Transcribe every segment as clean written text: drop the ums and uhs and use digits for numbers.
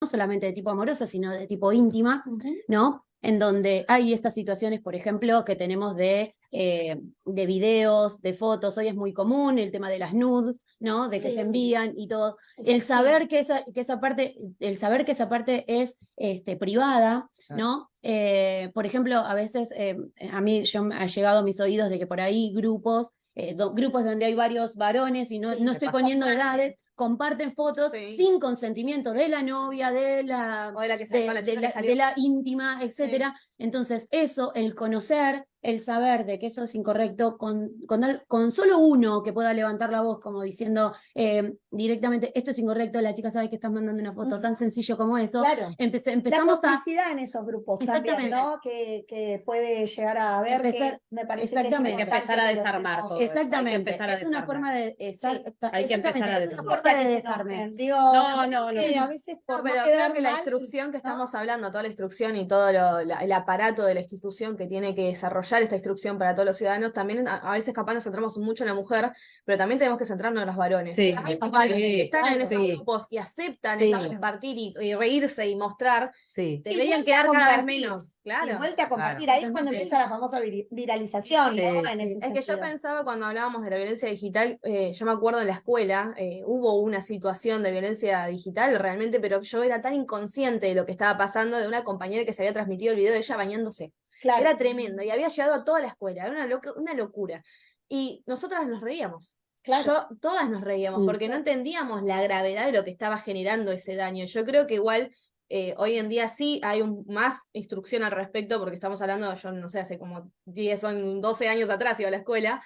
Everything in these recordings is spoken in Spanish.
no solamente de tipo amoroso, sino de tipo íntima, ¿no? En donde hay estas situaciones, por ejemplo, que tenemos de videos, de fotos, hoy es muy común el tema de las nudes, ¿no? De que se envían y todo. El saber que esa parte, el saber que esa parte es privada, ¿no? Por ejemplo, a veces a mí ha llegado a mis oídos de que por ahí grupos donde hay varios varones y no estoy poniendo edades, comparten fotos sin consentimiento de la novia, de la, o de la que salió, de la íntima, etcétera. Entonces, eso, el conocer, el saber de que eso es incorrecto, con solo uno que pueda levantar la voz como diciendo directamente, esto es incorrecto, la chica sabe que estás mandando una foto, tan sencillo como eso. Claro. Empezamos la complicidad en esos grupos también, ¿no? Que puede llegar a ver que me parece que exactamente. es Hay que empezar a desarmar todo Exactamente. eso. Hay que empezar a Es una forma de... Hay que empezar a desarmar. No importa que se enojen, digo, No. a veces por pero no creo quedar que la mal, instrucción que ¿no? estamos hablando, toda la instrucción y todo el aparato de la institución que tiene que desarrollar esta instrucción para todos los ciudadanos, también a veces capaz nos centramos mucho en la mujer, pero también tenemos que centrarnos en los varones. Sí, Los varones que están en esos sí. grupos y aceptan Sí. compartir y reírse y mostrar, Sí. deberían Y quedar vuelta a cada vez compartir. menos. Claro. Y vuelta a compartir, Claro. ahí es cuando Sí. empieza la famosa viralización, Sí. ¿no? En ese Es que yo sentido. pensaba cuando hablábamos de la violencia digital, yo me acuerdo en la escuela, hubo una situación de violencia digital realmente, pero yo era tan inconsciente de lo que estaba pasando, de una compañera que se había transmitido el video de ella bañándose. Claro. Era tremendo y había llegado a toda la escuela, era una locura. Y nosotras nos reíamos. Claro. Todas nos reíamos porque no entendíamos la gravedad de lo que estaba generando ese daño. Yo creo que igual hoy en día sí hay más instrucción al respecto porque estamos hablando, yo no sé, hace como 10 o 12 años atrás iba a la escuela.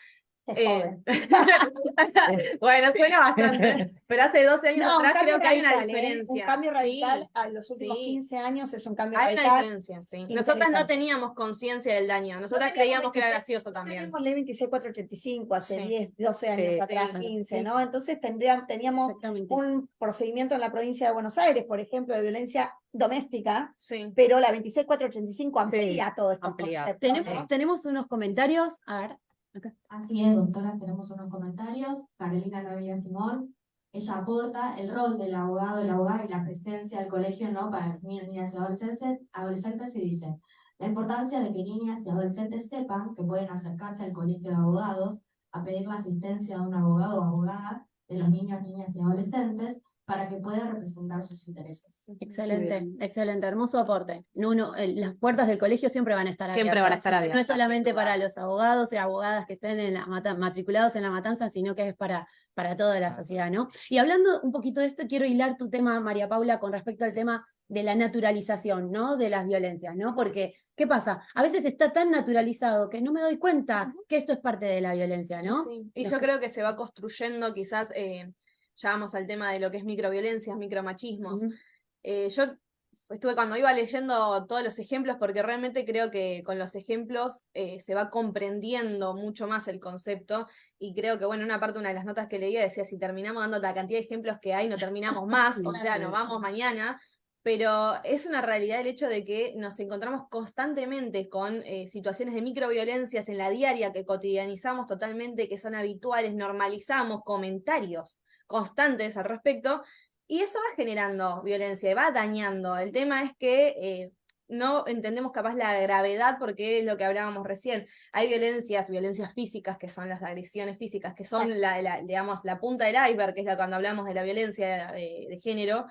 Bueno, suena bastante, pero hace 12 años atrás creo que hay una diferencia. Un cambio radical Sí, a los últimos 15 años es un cambio hay una radical. diferencia, sí. Nosotras no teníamos conciencia del daño, nosotras creíamos que era gracioso también. Tenemos ley 26485 hace 10, 12 años Sí, atrás, sí, 15, sí. ¿no? Entonces teníamos un procedimiento en la provincia de Buenos Aires, por ejemplo, de violencia doméstica, pero la 26485 amplía todos estos conceptos. Tenemos unos comentarios, a ver. Okay. Así es, doctora, tenemos unos comentarios. Carolina Noelia Simón, ella aporta el rol del abogado y la abogada y la presencia del colegio, ¿no? Para los niños, niñas y adolescentes y dice, la importancia de que niñas y adolescentes sepan que pueden acercarse al colegio de abogados a pedir la asistencia de un abogado o abogada de los niños, niñas y adolescentes para que pueda representar sus intereses. Excelente, excelente, hermoso aporte. Las puertas del colegio siempre van a estar abiertas. Siempre van a estar abiertas. No es solamente para los abogados y abogadas que estén en matriculados en la matanza, sino que es para toda la sociedad, ¿no? Y hablando un poquito de esto, quiero hilar tu tema, María Paula, con respecto al tema de la naturalización, ¿no? De las violencias, ¿no? Porque, ¿qué pasa? A veces está tan naturalizado que no me doy cuenta que esto es parte de la violencia, ¿no? Sí. Y yo creo que se va construyendo quizás... ya vamos al tema de lo que es microviolencias, micromachismos. Yo estuve cuando iba leyendo todos los ejemplos, porque realmente creo que con los ejemplos se va comprendiendo mucho más el concepto, y creo que, bueno, una parte, una de las notas que leía decía, si terminamos dando la cantidad de ejemplos que hay, no terminamos más, o sea, nos vamos mañana, pero es una realidad el hecho de que nos encontramos constantemente con situaciones de microviolencias en la diaria que cotidianizamos totalmente, que son habituales, normalizamos comentarios constantes al respecto, y eso va generando violencia, va dañando. El tema es que no entendemos capaz la gravedad, porque es lo que hablábamos recién. Hay violencias físicas, que son las agresiones físicas, que son digamos, la punta del iceberg, que es cuando hablamos de la violencia de género,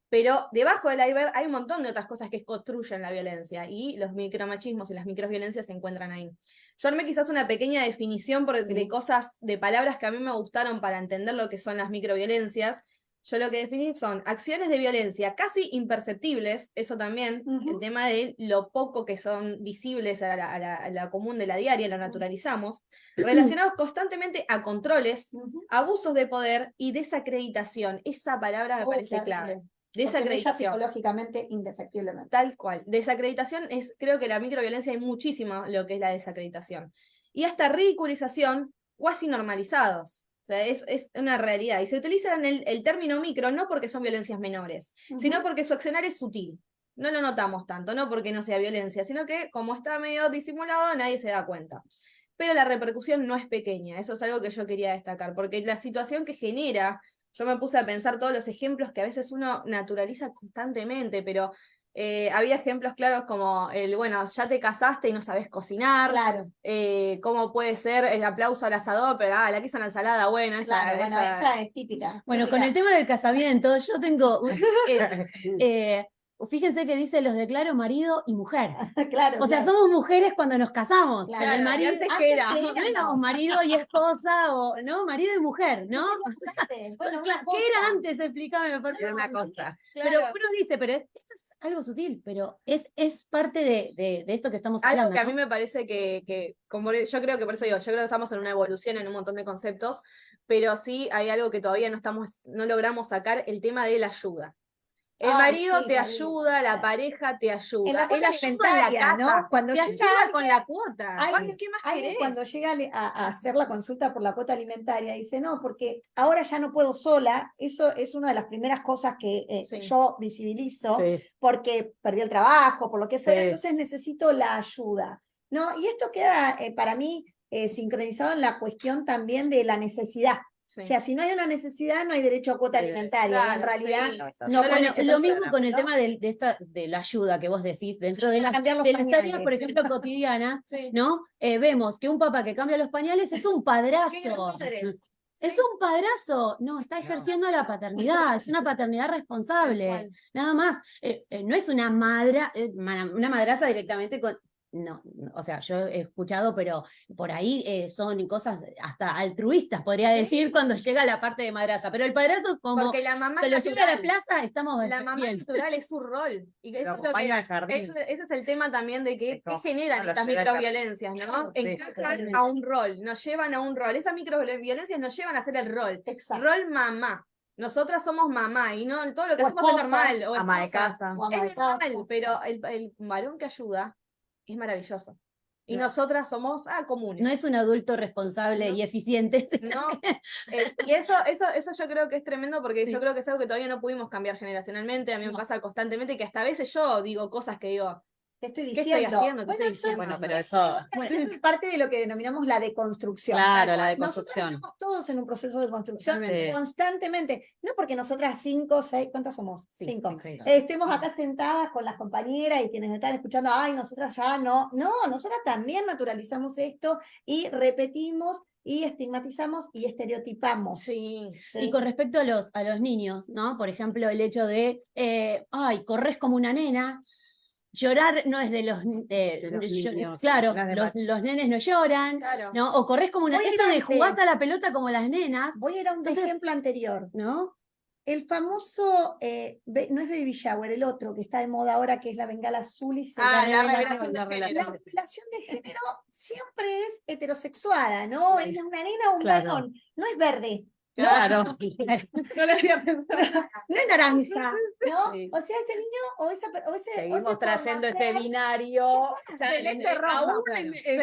pero debajo del iceberg hay un montón de otras cosas que construyen la violencia, y los micromachismos y las microviolencias se encuentran ahí. Yo armé quizás una pequeña definición de cosas, de palabras que a mí me gustaron para entender lo que son las microviolencias. Yo lo que definí son acciones de violencia casi imperceptibles, eso también, el tema de lo poco que son visibles a la común de la diaria, lo naturalizamos, relacionados constantemente a controles, abusos de poder y desacreditación. Esa palabra me parece clave. Desacreditación. Psicológicamente, indefectiblemente. Tal cual. Desacreditación creo que la microviolencia hay muchísimo lo que es la desacreditación. Y hasta ridiculización, cuasi normalizados. O sea, es una realidad. Y se utilizan el término micro no porque son violencias menores, sino porque su accionar es sutil. No lo notamos tanto, no porque no sea violencia, sino que como está medio disimulado, nadie se da cuenta. Pero la repercusión no es pequeña, eso es algo que yo quería destacar, porque la situación que genera, yo me puse a pensar todos los ejemplos que a veces uno naturaliza constantemente, pero había ejemplos claros como bueno, ya te casaste y no sabes cocinar. Claro. ¿Cómo puede ser el aplauso al asador? Pero la que hizo una ensalada, bueno, esa es típica. Bueno, típica. con el tema del casamiento, yo tengo... fíjense que dice los declaro marido y mujer. Claro, o sea, somos mujeres cuando nos casamos. Claro, Pero el marido antes que era. no éramos marido y esposa, o no, marido y mujer, ¿no? Bueno, ¿Qué era antes? Explícame. Era una cosa. Pero uno dice, pero esto es algo sutil, pero es parte de esto que estamos hablando. Algo que a ¿no? mí me parece que como yo creo que por eso digo, yo creo que estamos en una evolución en un montón de conceptos, pero sí hay algo que todavía no logramos sacar, el tema de la ayuda. El marido te ayuda, la pareja te ayuda. En la cuota alimentaria, en la casa, ¿no? Cuando te ayuda con la cuota. ¿Qué más querés? Cuando llega a hacer la consulta por la cuota alimentaria, dice, no, porque ahora ya no puedo sola. Eso es una de las primeras cosas que yo visibilizo, porque perdí el trabajo, por lo que fuera, entonces necesito la ayuda, ¿no? Y esto queda, para mí, sincronizado en la cuestión también de la necesidad. O sea, si no hay una necesidad, no hay derecho a cuota alimentaria. Claro, en realidad, lo mismo con el tema de la ayuda que vos decís, dentro de las tareas, por ejemplo, cotidianas, ¿no? Vemos que un papá que cambia los pañales es un padrazo. Es un padrazo, no, está ejerciendo la paternidad, es una paternidad responsable, nada más. No es una madraza directamente con... No, o sea, yo he escuchado, pero por ahí son cosas hasta altruistas, podría decir, cuando llega la parte de madraza. Pero el padrazo, como porque la mamá que lo lleva a la plaza, estamos la mamá bien. natural es su rol. Y eso es lo que, ese es el tema también de que generan estas microviolencias, ¿no? Encajan a un rol, nos llevan a un rol. Esas microviolencias nos llevan a hacer el rol. Exacto. Rol mamá. Nosotras somos mamá y no todo lo que hacemos es normal. O ama de casa. Es normal, pero el varón que ayuda es maravilloso. Y nosotras somos comunes. No es un adulto responsable y eficiente. No. Y eso yo creo que es tremendo porque yo creo que es algo que todavía no pudimos cambiar generacionalmente. A mí me pasa constantemente que hasta a veces yo digo cosas que digo, ¿qué estoy ¿qué diciendo? estoy haciendo? ¿Qué estoy diciendo? Bueno, pero eso... Es parte de lo que denominamos la deconstrucción. Claro, la deconstrucción. Nosotros estamos todos en un proceso de construcción Sí. constantemente. No porque nosotras 5, 6, ¿cuántas somos? 5. Sí. Estemos acá sentadas con las compañeras y quienes están escuchando, ay, nosotras ya no. No, nosotras también naturalizamos esto y repetimos y estigmatizamos y estereotipamos. Sí. Y con respecto a los niños, ¿no? Por ejemplo, el hecho de, ay, corres como una nena. Llorar no es de los niños. Claro, los nenes no lloran, Claro. ¿no? O corres como una... Esto de jugás a la pelota como las nenas. Voy a ir a un ejemplo anterior. ¿No? El famoso, no es Baby Shower, el otro que está de moda ahora, que es la bengala azul y la revelación de género. La revelación de género siempre es heterosexuada, ¿no? Es una nena o un varón, no es verde. Claro. No lo había pensado. No es naranja, ¿no? Sí. O sea, ese niño o ese Seguimos trayendo este binario. Celeste rojo.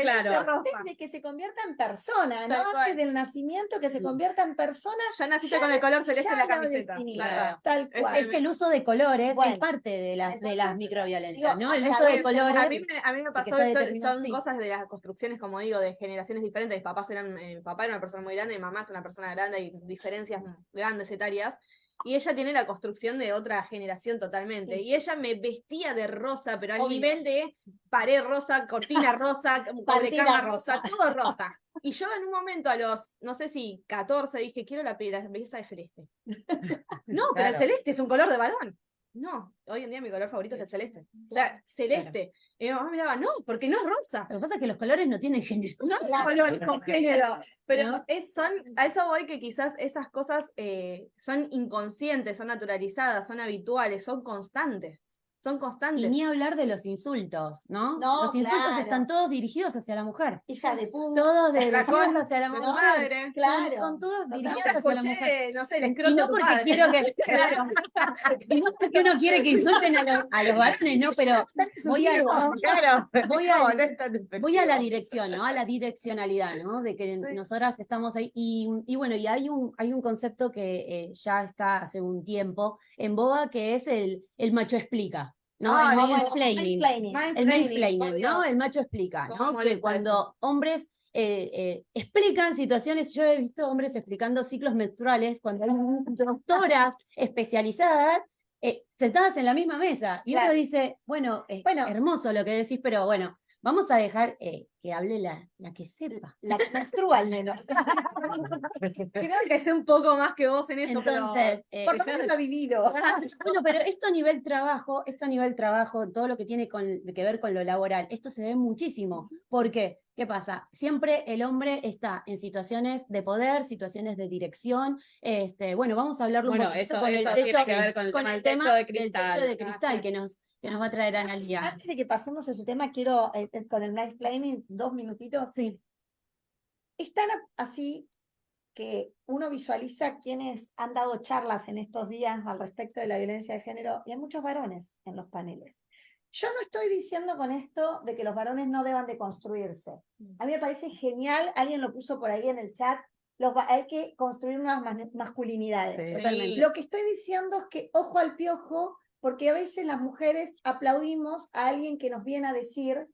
Claro. Antes de que se convierta en persona, ¿no? Tal cual. Antes del nacimiento que se convierta en persona. Ya naciste con el color celeste en la ya lo camiseta. definimos, Claro. tal cual. Es que el uso de colores Bueno, es parte de las entonces, microviolencias, digo, ¿no? El acá uso de vemos, colores. A mí me pasó está esto, determinado, son sí. cosas de las construcciones, como digo, de generaciones diferentes. Mi papá era una persona muy grande, mi mamá es una persona grande, hay diferencias grandes etarias. Y ella tiene la construcción de otra generación totalmente. Sí, sí. Y ella me vestía de rosa, pero al Obvio. nivel de pared rosa, cortina rosa, Partida cama rosa. rosa, todo rosa. Y yo en un momento a los, no sé si 14, dije, quiero la belleza de celeste. No, pero el Claro. celeste es un color de varón. No, hoy en día mi color favorito es el celeste. O sea, celeste. Y mi mamá miraba, no, porque no es rosa. Lo que pasa es que los colores no tienen género. No es color con género. Pero a eso voy que quizás esas cosas son inconscientes, son naturalizadas, son habituales, son constantes. Son constantes. Y ni hablar de los insultos, ¿no? No, Los insultos claro. están todos dirigidos hacia la mujer. Hija de puta. Todos de La dirigidos cosa hacia la de mujer. tu madre. Claro. Son todos Total. dirigidos Nunca hacia la mujer. escuché, no sé, el escroto Y de no tu porque padre. quiero que, claro, y no porque uno quiere que insulten a los varones, no, pero voy a, Claro. voy a- No, no es tan voy a la despectivo. dirección, ¿no? A la direccionalidad, ¿no? De que Sí. nosotras estamos ahí. Y bueno, y hay un concepto que ya está hace un tiempo en boga, que es el macho explica, ¿no? Ah, El no, mansplaining. Mansplaining. El mansplaining, ¿no? El macho explica, ¿Cómo ¿no? Que molesta cuando hombres explican situaciones. Yo he visto hombres explicando ciclos menstruales cuando hay doctoras especializadas sentadas en la misma mesa. Y uno dice, bueno, hermoso lo que decís, pero bueno, vamos a dejar que hable la que sepa. La que menstrua al menos. Creo que sé un poco más que vos en eso, Entonces, pero... Por lo menos lo ha vivido. Bueno, pero esto a nivel trabajo, todo lo que tiene que ver con lo laboral, esto se ve muchísimo. ¿Por qué? ¿Qué pasa? Siempre el hombre está en situaciones de poder, situaciones de dirección. Bueno, vamos a hablarlo un poquito eso con el tiene techo, que ver con el techo de cristal. del techo de cristal que nos va a traer Analía. Antes de que pasemos a ese tema, quiero, con el nice planning, 2 minutitos. Sí. Es tan así que uno visualiza quienes han dado charlas en estos días al respecto de la violencia de género, y hay muchos varones en los paneles. Yo no estoy diciendo con esto de que los varones no deban de construirse. A mí me parece genial, alguien lo puso por ahí en el chat, hay que construir nuevas masculinidades. Sí. Totalmente. Lo que estoy diciendo es que ojo al piojo, porque a veces las mujeres aplaudimos a alguien que nos viene a decir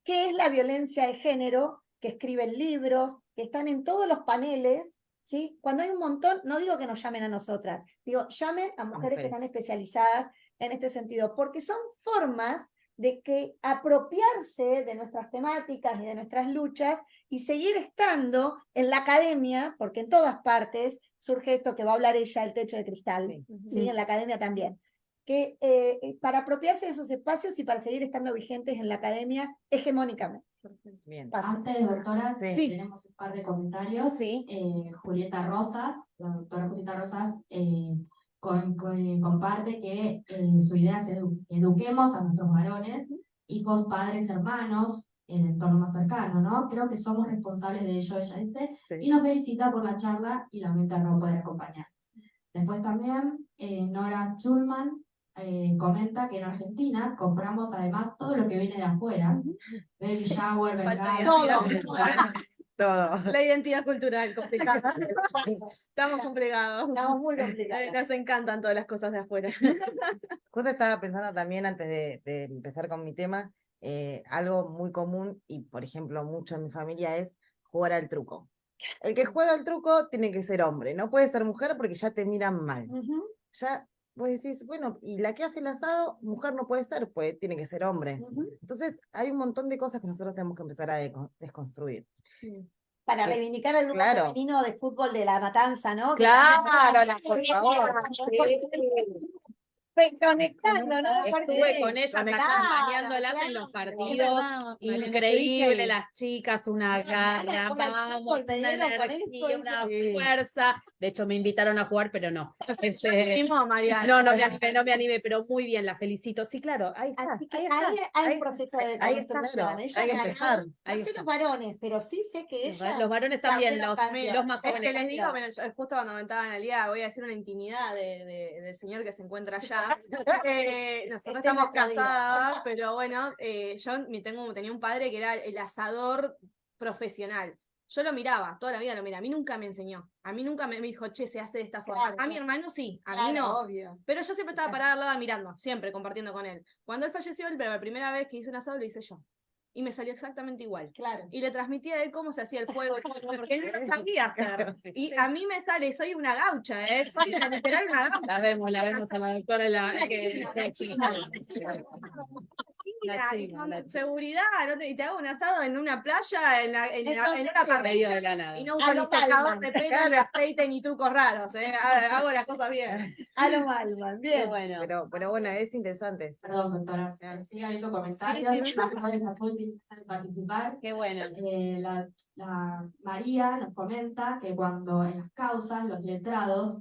qué es la violencia de género, que escriben libros, que están en todos los paneles, ¿sí? Cuando hay un montón, no digo que nos llamen a nosotras, digo, llamen a mujeres que están especializadas en este sentido, porque son formas de que apropiarse de nuestras temáticas y de nuestras luchas y seguir estando en la academia, porque en todas partes surge esto que va a hablar ella, el techo de cristal, ¿sí? En la academia también. Que para apropiarse de esos espacios y para seguir estando vigentes en la academia hegemónicamente. Bien. Antes, doctora, tenemos un par de comentarios. Sí. Julieta Rosas, la doctora Julieta Rosas, comparte que su idea es eduquemos a nuestros varones, hijos, padres, hermanos, en el entorno más cercano, ¿no? Creo que somos responsables de ello, ella dice, y nos felicita por la charla y lamenta no poder acompañarnos. Después también, Nora Schulman comenta que en Argentina compramos además todo lo que viene de afuera, baby shower, Todo. La identidad cultural complicada. Estamos complicados. Estamos muy complicados. Nos encantan todas las cosas de afuera. Justo estaba pensando también, antes de empezar con mi tema, algo muy común, y por ejemplo mucho en mi familia, es jugar al truco. El que juega al truco tiene que ser hombre, no puede ser mujer porque ya te miran mal. Ya vos decís, bueno, y la que hace el asado, mujer no puede ser, pues tiene que ser hombre. Entonces hay un montón de cosas que nosotros tenemos que empezar a desconstruir. Para reivindicar el grupo femenino de fútbol de La Matanza, ¿no? Claro, por favor. Conectando, ¿no? Estuve con ellas acompañándolas en los partidos. Increíble, las chicas, una gana, vamos, una energía, una fuerza. De hecho, me invitaron a jugar, pero no. No me animé, pero muy bien, la felicito. Sí, claro, ahí está. Así que hay un proceso de construcción. Hay que empezar. No sé los varones, pero sí sé que ellas. Los varones también, los más jóvenes. Es que les digo, justo cuando me estaban al día, voy a decir una intimidad del señor que se encuentra allá. Nosotros estamos casadas, pero bueno, yo tenía un padre que era el asador profesional. Yo lo miraba, toda la vida lo miraba. A mí nunca me enseñó. A mí nunca me dijo, che, se hace de esta forma. Claro, a mi hermano sí, a mí no. Obvio. Pero yo siempre estaba parada al lado mirando, siempre compartiendo con él. Cuando él falleció, la primera vez que hice un asado lo hice yo. Y me salió exactamente igual. Claro. Y le transmití a él cómo se hacía el fuego, porque él no lo sabía hacer. Y a mí me sale, soy una gaucha, soy literal una gaucha. La vemos a la doctora Con seguridad, y te hago un asado en una playa, en una parrilla, y no uso ni secador de pelo, ni aceite, ni trucos raros, hago las cosas bien. A lo Malman, bien. Bueno. Pero bueno, es interesante. Perdón, doctora, sigue habiendo comentarios, las mujeres afuera participar. Qué bueno. La María nos comenta que cuando en las causas los letrados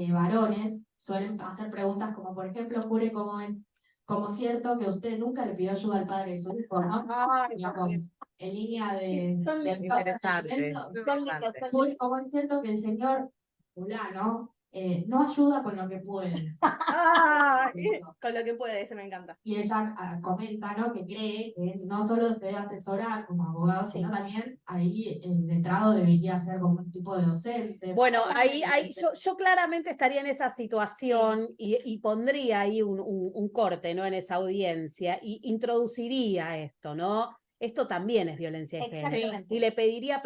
varones suelen hacer preguntas como, por ejemplo, jure cómo es como cierto que usted nunca le pidió ayuda al padre de su hijo, ¿no? En línea del interesante. Como es cierto que el señor fulano no ayuda con lo que puede. Con lo que puede, ese me encanta. Y ella comenta, ¿no?, que cree que no solo se debe asesorar como abogado, sino también ahí el letrado debería ser como un tipo de docente. Bueno, ahí yo claramente estaría en esa situación y pondría ahí un corte, ¿no?, en esa audiencia y introduciría esto, ¿no? esto también es violencia de género. Exactamente. Y le pediría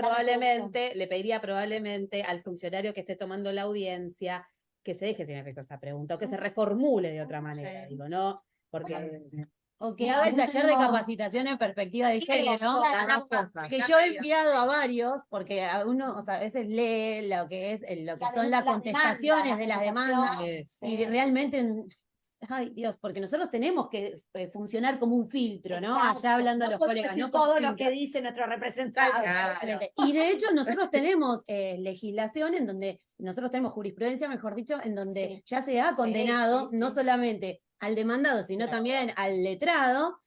probablemente al funcionario que esté tomando la audiencia que se deje sin efecto esa pregunta, o que se reformule de otra manera, digo, ¿no? Porque... O que haga el taller de capacitación en perspectiva de género, que yo he enviado a varios, porque a uno, o sea, a veces lee lo que son las contestaciones de las demandas, y realmente, ay Dios, porque nosotros tenemos que funcionar como un filtro, ¿no? Allá hablando a los colegas, no todo lo que dice nuestro representante. Y de hecho nosotros tenemos legislación en donde, nosotros tenemos jurisprudencia, mejor dicho, en donde ya se ha condenado no solamente al demandado, sino también al letrado,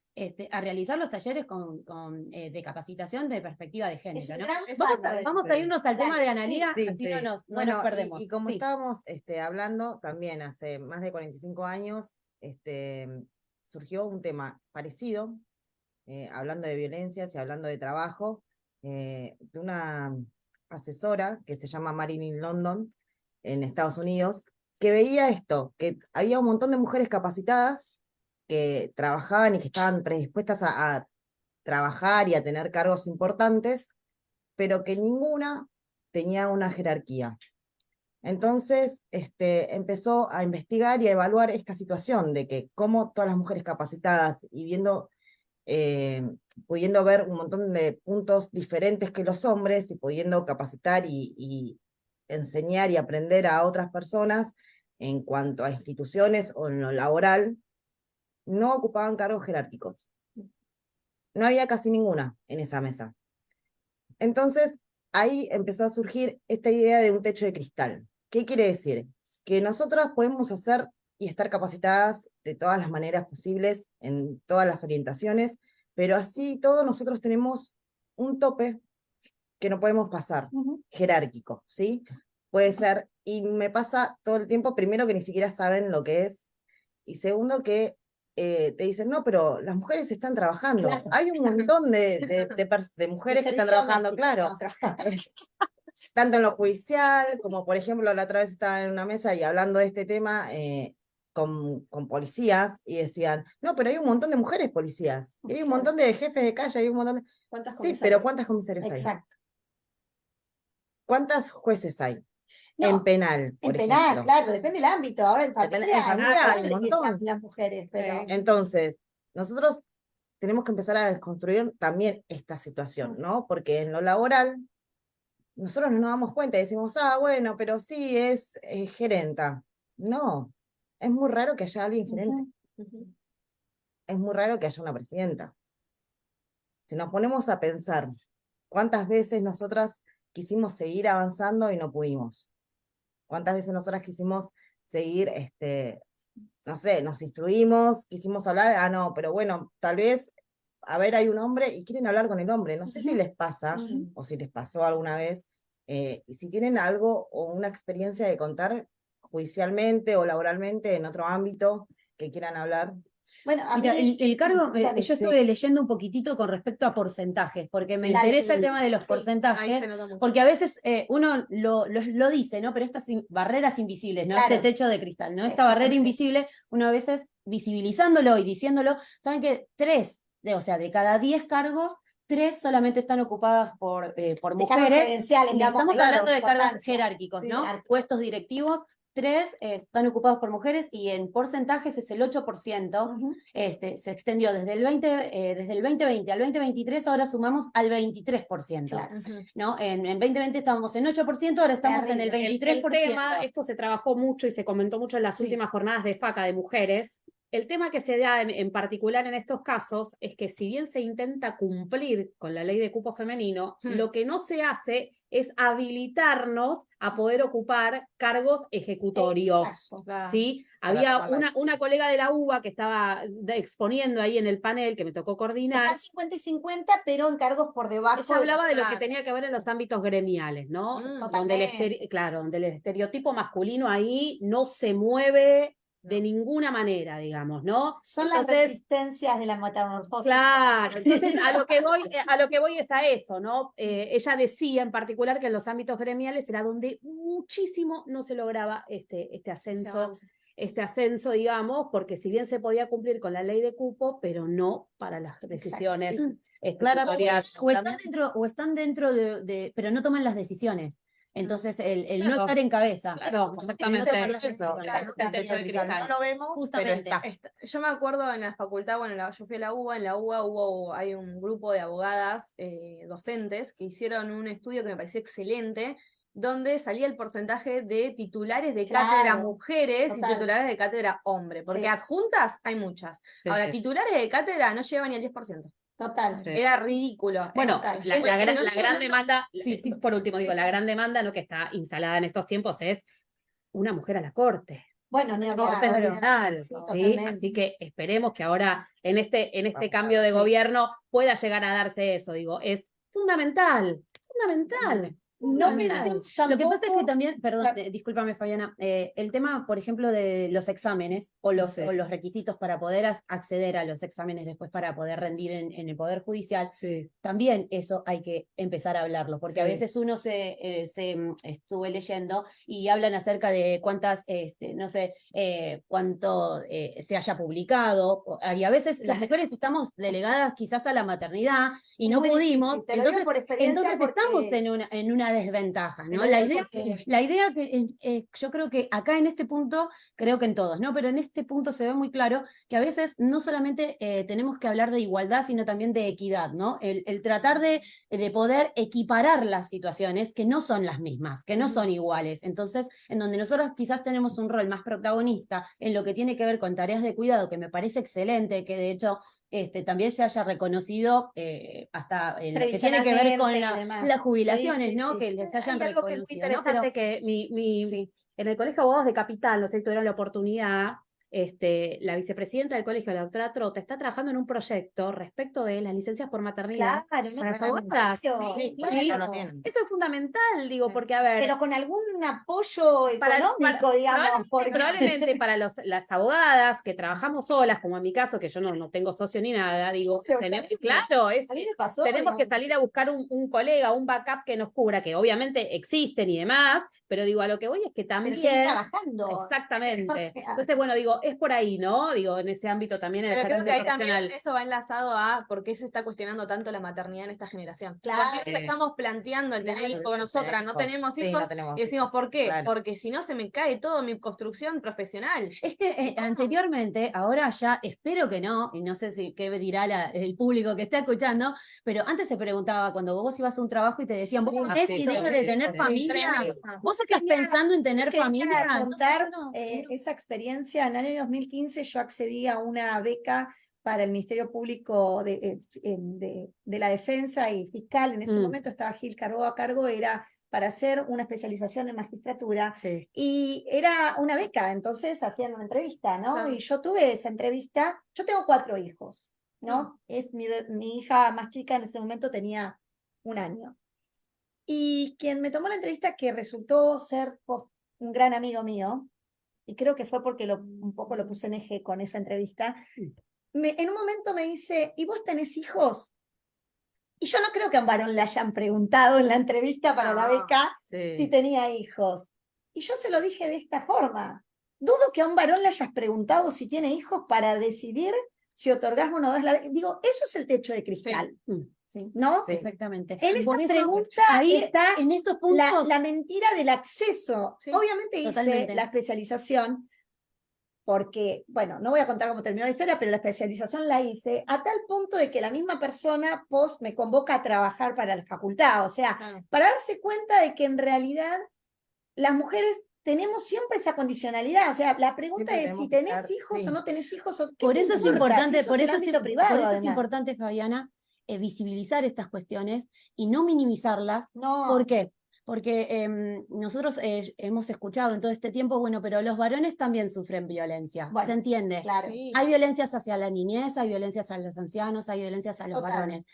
a realizar los talleres de capacitación de perspectiva de género, ¿no? Vamos a irnos al tema de Analía, así no nos perdemos. Y como estábamos hablando, también hace más de 45 años surgió un tema parecido, hablando de violencias y hablando de trabajo, de una asesora que se llama Marilyn London en Estados Unidos, que veía esto, que había un montón de mujeres capacitadas que trabajaban y que estaban predispuestas a trabajar y a tener cargos importantes, pero que ninguna tenía una jerarquía. Entonces empezó a investigar y a evaluar esta situación de que cómo todas las mujeres capacitadas y pudiendo ver un montón de puntos diferentes que los hombres y pudiendo capacitar y enseñar y aprender a otras personas en cuanto a instituciones o en lo laboral, no ocupaban cargos jerárquicos. No había casi ninguna en esa mesa. Entonces, ahí empezó a surgir esta idea de un techo de cristal. ¿Qué quiere decir? Que nosotras podemos hacer y estar capacitadas de todas las maneras posibles, en todas las orientaciones, pero así todos nosotros tenemos un tope que no podemos pasar, jerárquico, ¿sí? Puede ser, y me pasa todo el tiempo, primero que ni siquiera saben lo que es, y segundo que te dicen, no, pero las mujeres están trabajando. Claro. Hay un montón de mujeres que están trabajando, claro. Tanto en lo judicial, como por ejemplo, la otra vez estaba en una mesa y hablando de este tema con policías, y decían, no, pero hay un montón de mujeres policías, y hay un montón de jefes de calle, hay un montón de... Sí, pero ¿cuántas comisarias hay? Exacto. ¿Cuántas jueces hay? No, en penal, por penal, ejemplo. claro, depende del ámbito. Ahora en familia hay un montón. las mujeres, pero... Entonces, nosotros tenemos que empezar a desconstruir también esta situación, ¿no? Porque en lo laboral, nosotros no nos damos cuenta y decimos, bueno, pero sí, es gerenta. No, es muy raro que haya alguien gerente. Es muy raro que haya una presidenta. Si nos ponemos a pensar, ¿cuántas veces nosotras quisimos seguir avanzando y no pudimos? ¿Cuántas veces nosotras quisimos seguir, no sé, nos instruimos, quisimos hablar, no, pero bueno, tal vez, a ver, hay un hombre y quieren hablar con el hombre. No sé si les pasa, o si les pasó alguna vez, y si tienen algo o una experiencia de contar judicialmente o laboralmente en otro ámbito que quieran hablar. Bueno, mira, el cargo, yo estuve leyendo un poquitito con respecto a porcentajes, porque me interesa el tema de los porcentajes, porque a veces uno lo dice, ¿no? Pero estas barreras invisibles, ¿no? Claro. Este techo de cristal, ¿no? Esta barrera invisible, uno a veces visibilizándolo y diciéndolo, saben que 3, o sea, de cada 10 cargos, 3 solamente están ocupadas por mujeres. Estamos hablando de cargos jerárquicos, ¿no? Puestos directivos. 3 están ocupados por mujeres y en porcentajes es el 8%. Se extendió desde el 2020 al 2023, ahora sumamos al 23%. Claro. ¿No? En 2020 estábamos en 8%, ahora estamos en el 23%. El tema, esto se trabajó mucho y se comentó mucho en las últimas jornadas de FACA de mujeres. El tema que se da en particular en estos casos es que si bien se intenta cumplir con la ley de cupo femenino, lo que no se hace es habilitarnos a poder ocupar cargos ejecutorios. Exacto. ¿Sí? Había una colega de la UBA que estaba exponiendo ahí en el panel que me tocó coordinar. Están 50 y 50, pero en cargos por debajo. Ella hablaba de lo que tenía que ver en los ámbitos gremiales, ¿no? Donde donde el estereotipo masculino ahí no se mueve de ninguna manera, digamos, ¿no? Son las resistencias de la metamorfosis. Claro, entonces a lo que voy es a eso, ¿no? Ella decía en particular que en los ámbitos gremiales era donde muchísimo no se lograba este ascenso este ascenso, digamos, porque si bien se podía cumplir con la ley de cupo, pero no para las decisiones estatutarias. O están dentro pero no toman las decisiones. Entonces, el no estar en cabeza. Claro, exactamente. No lo vemos, Justamente. pero está. Yo me acuerdo en la facultad, bueno, yo fui a la UBA, en la UBA hay un grupo de abogadas docentes que hicieron un estudio que me pareció excelente, donde salía el porcentaje de titulares de cátedra mujeres y titulares de cátedra hombre, porque adjuntas hay muchas. Ahora, titulares de cátedra no llevan ni el 10%. Total. Era ridículo. Bueno, la gran no, demanda, por último digo, la gran demanda, ¿no?, que está instalada en estos tiempos es una mujer a la corte. Bueno, ni hablar. Corte federal, ¿sí? Así que esperemos que ahora en este cambio de gobierno pueda llegar a darse eso, digo, es fundamental. No pensemos tampoco... Lo que pasa es que también, perdón, discúlpame Fabiana, el tema, por ejemplo, de los exámenes o los requisitos para poder acceder a los exámenes después para poder rendir en el Poder Judicial, también eso hay que empezar a hablarlo, porque a veces uno estuve leyendo y hablan acerca de cuántas, no sé, cuánto se haya publicado, y a veces las mujeres estamos delegadas quizás a la maternidad y no pudimos, entonces estamos en una desventaja, ¿no? La idea que yo creo que acá en este punto, creo que en todos, ¿no? Pero en este punto se ve muy claro que a veces no solamente tenemos que hablar de igualdad, sino también de equidad, ¿no? El tratar de poder equiparar las situaciones que no son las mismas, que no son iguales. Entonces, en donde nosotros quizás tenemos un rol más protagonista en lo que tiene que ver con tareas de cuidado, que me parece excelente, que de hecho también se haya reconocido hasta en lo que tiene que ver con las jubilaciones, ¿no? Que les hayan Hay algo reconocido. que es muy interesante, que en el Colegio de Abogados de Capital, no sé si tuvieron la oportunidad, la vicepresidenta del colegio, la doctora Trota, está trabajando en un proyecto respecto de las licencias por maternidad para las abogadas. Eso es fundamental, digo, porque a ver... Pero con algún apoyo económico, digamos. Probablemente para las abogadas que trabajamos solas, como en mi caso, que yo no tengo socio ni nada, digo, tenemos que salir a buscar un colega, un backup que nos cubra, que obviamente existen y demás, pero digo, a lo que voy es que también... Pero siguen trabajando. Exactamente. Entonces, bueno, digo, es por ahí, ¿no? Digo, en ese ámbito también. Pero creo que ahí también eso va enlazado a por qué se está cuestionando tanto la maternidad en esta generación. Claro. Porque estamos planteando el tener hijos, nosotras no tenemos hijos, y decimos, ¿por qué? Claro. Porque si no se me cae todo mi construcción profesional. Es que anteriormente, ahora ya espero que no, y no sé qué dirá el público que está escuchando, pero antes se preguntaba cuando vos ibas a un trabajo y te decían, ¿vos tenés idea de tener familia? ¿Vos estás pensando en tener familia? Contar esa experiencia. En el año 2015 yo accedí a una beca para el Ministerio Público de la Defensa y Fiscal. En ese momento estaba Gil Carbó a cargo, era para hacer una especialización en magistratura, y era una beca, entonces hacían una entrevista, ¿no? Claro. Y yo tuve esa entrevista. Yo tengo 4 hijos, ¿no? Mi hija más chica en ese momento tenía 1 año. Y quien me tomó la entrevista, que resultó ser un gran amigo mío, y creo que fue porque un poco lo puse en eje con esa entrevista, en un momento me dice, ¿y vos tenés hijos? Y yo no creo que a un varón le hayan preguntado en la entrevista para la beca si tenía hijos. Y yo se lo dije de esta forma. Dudo que a un varón le hayas preguntado si tiene hijos para decidir si otorgás o no das la beca. Digo, eso es el techo de cristal. Sí, ¿no? Sí, exactamente. En esta pregunta ahí está en estos puntos la mentira del acceso. Obviamente hice la especialización porque, bueno, no voy a contar cómo terminó la historia, pero la especialización la hice a tal punto de que la misma persona me convoca a trabajar para la facultad. O sea, para darse cuenta de que en realidad las mujeres tenemos siempre esa condicionalidad. O sea, la pregunta es si tenés hijos o no tenés hijos. Por eso es importante, por eso es importante, Fabiana, visibilizar estas cuestiones y no minimizarlas. No. ¿Por qué? Porque nosotros hemos escuchado en todo este tiempo, bueno, pero los varones también sufren violencia, bueno, ¿se entiende? Claro. Hay violencias hacia la niñez, hay violencias a los ancianos, hay violencias a los varones.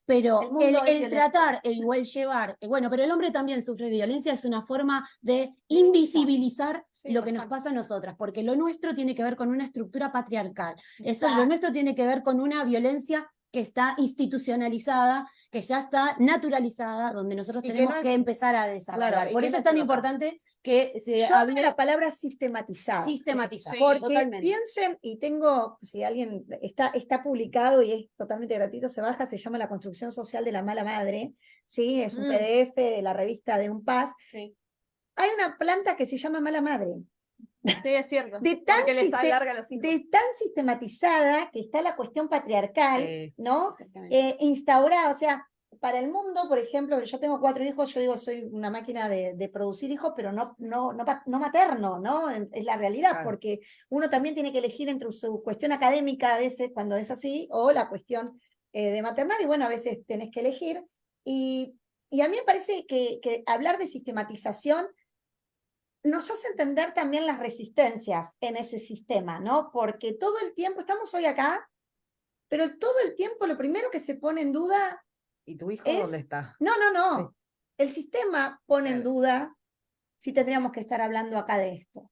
Pero el tratar, el llevar, bueno, pero el hombre también sufre violencia, es una forma de invisibilizar lo que nos pasa a nosotras, porque lo nuestro tiene que ver con una estructura patriarcal, lo nuestro tiene que ver con una violencia que está institucionalizada, que ya está naturalizada, donde nosotros tenemos que empezar a desarrollar. Por eso es tan importante que se Yo hable la palabra sistematizado. sistematizado. Porque Totalmente. piensen, y tengo, si alguien está publicado y es totalmente gratuito, se baja, se llama La construcción social de la mala madre, ¿sí? Es un PDF de la revista de UNPAS. Sí. Hay una planta que se llama mala madre. Sí, es cierto. De tan, Porque le está larga a los hijos. de tan sistematizada que está la cuestión patriarcal, ¿no? Exactamente. Instaurada, o sea, para el mundo, por ejemplo, yo tengo 4 hijos, yo digo, soy una máquina de producir hijos, pero no materno, ¿no? Es la realidad, Claro. porque uno también tiene que elegir entre su cuestión académica a veces, cuando es así, o la cuestión de maternar, y bueno, a veces tenés que elegir. Y a mí me parece que hablar de sistematización nos hace entender también las resistencias en ese sistema, ¿no? Porque todo el tiempo, estamos hoy acá, pero todo el tiempo lo primero que se pone en duda ¿Y tu hijo es... dónde está? No. Sí. El sistema pone en Claro. duda si tendríamos que estar hablando acá de esto.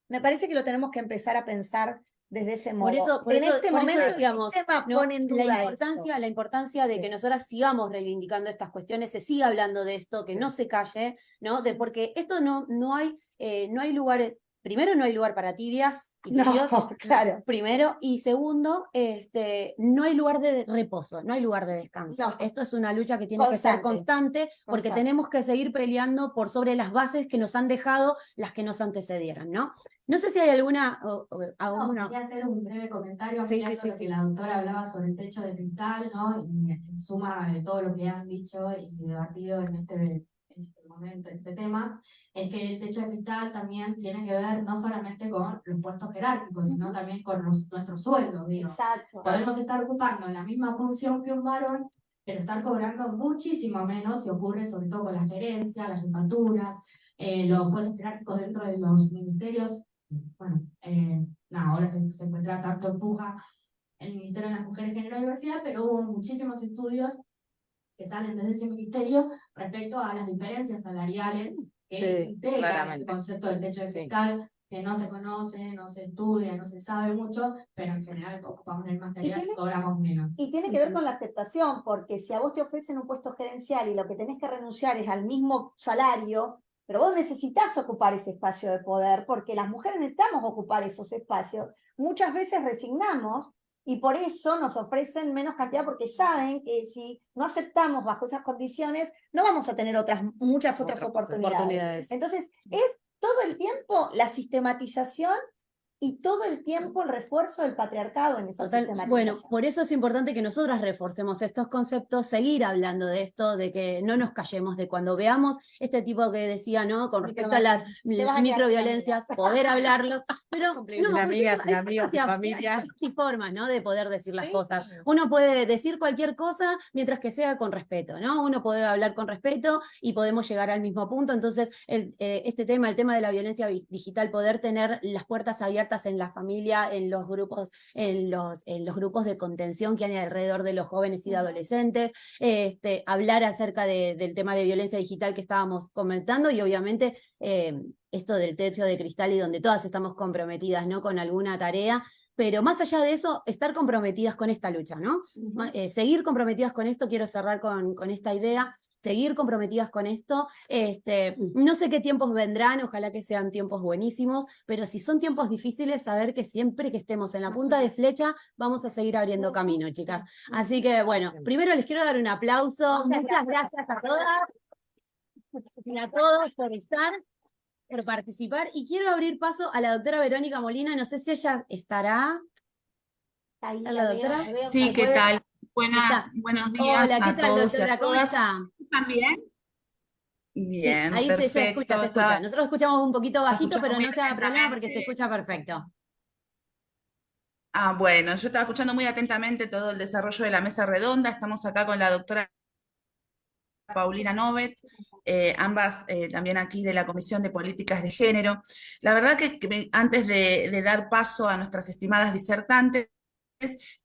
Me parece que lo tenemos que empezar a pensar desde ese modo. Por eso momento decíamos, el sistema ¿no? pone en duda la importancia de Sí. que nosotras sigamos reivindicando estas cuestiones, se siga hablando de esto, que no se calle, ¿no? Porque esto no hay lugares, primero no hay lugar para tibias y tibios, claro. primero, y segundo, no hay lugar de reposo, no hay lugar de descanso. No. Esto es una lucha que tiene que ser constante, porque tenemos que seguir peleando por sobre las bases que nos han dejado las que nos antecedieron, ¿no? No sé si hay alguna... Quería hacer un breve comentario Sí, ampliando lo que la doctora hablaba sobre el techo de cristal, ¿no? Y en suma de todo lo que han dicho y debatido en este momento, este tema, es que el techo de cristal también tiene que ver no solamente con los puestos jerárquicos, sino también con nuestros sueldos, digo. Exacto. Podemos estar ocupando la misma función que un varón, pero estar cobrando muchísimo menos, y ocurre sobre todo con la gerencia, las jefaturas, los puestos jerárquicos dentro de los ministerios. Bueno, ahora se encuentra tanto empuja el Ministerio de las Mujeres, Género y Diversidad, pero hubo muchísimos estudios que salen desde ese ministerio respecto a las diferencias salariales que integran el concepto del techo de cristal, que no se conoce, no se estudia, no se sabe mucho, pero en general ocupamos el material y cobramos menos. Y tiene que ver con la aceptación, porque si a vos te ofrecen un puesto gerencial y lo que tenés que renunciar es al mismo salario, pero vos necesitas ocupar ese espacio de poder, porque las mujeres necesitamos ocupar esos espacios, muchas veces resignamos y por eso nos ofrecen menos cantidad, porque saben que si no aceptamos bajo esas condiciones, no vamos a tener muchas otras oportunidades. Entonces, es todo el tiempo la sistematización y todo el tiempo el refuerzo del patriarcado en esa sistematización. Bueno, por eso es importante que nosotras reforcemos estos conceptos, seguir hablando de esto, de que no nos callemos, de cuando veamos este tipo que decía, ¿no? Con respecto a las microviolencias, poder hablarlo, pero no, sin amigas, sin amigos, sin familia. Hay formas, ¿no? De poder decir las cosas. Uno puede decir cualquier cosa mientras que sea con respeto, ¿no? Uno puede hablar con respeto y podemos llegar al mismo punto. Entonces, el tema de la violencia digital, poder tener las puertas abiertas en la familia, en los grupos, en los grupos de contención que hay alrededor de los jóvenes y de adolescentes, hablar acerca del tema de violencia digital que estábamos comentando, y obviamente esto del techo de cristal, y donde todas estamos comprometidas, ¿no? Con alguna tarea. Pero más allá de eso, estar comprometidas con esta lucha, ¿no? Seguir comprometidas con esto, quiero cerrar con esta idea, seguir comprometidas con esto. No sé qué tiempos vendrán, ojalá que sean tiempos buenísimos, pero si son tiempos difíciles, saber que siempre que estemos en la punta de flecha, vamos a seguir abriendo camino, chicas. Así que, bueno, primero les quiero dar un aplauso. Muchas gracias a todas y a todos por estar, por participar, y quiero abrir paso a la doctora Verónica Molina. No sé si ella estará. ¿La doctora? Sí, ¿qué tal? Buenos días. Hola, ¿qué a tal, todos y doctora? a ¿Cómo todas. está? ¿También? Bien, ahí perfecto. se escucha, se escucha. Nosotros escuchamos un poquito bajito, pero no se haga problema porque se atentamente. escucha perfecto. Bueno, yo estaba escuchando muy atentamente todo el desarrollo de la mesa redonda. Estamos acá con la doctora Paulina Novet, ambas también aquí de la Comisión de Políticas de Género. La verdad que antes de dar paso a nuestras estimadas disertantes,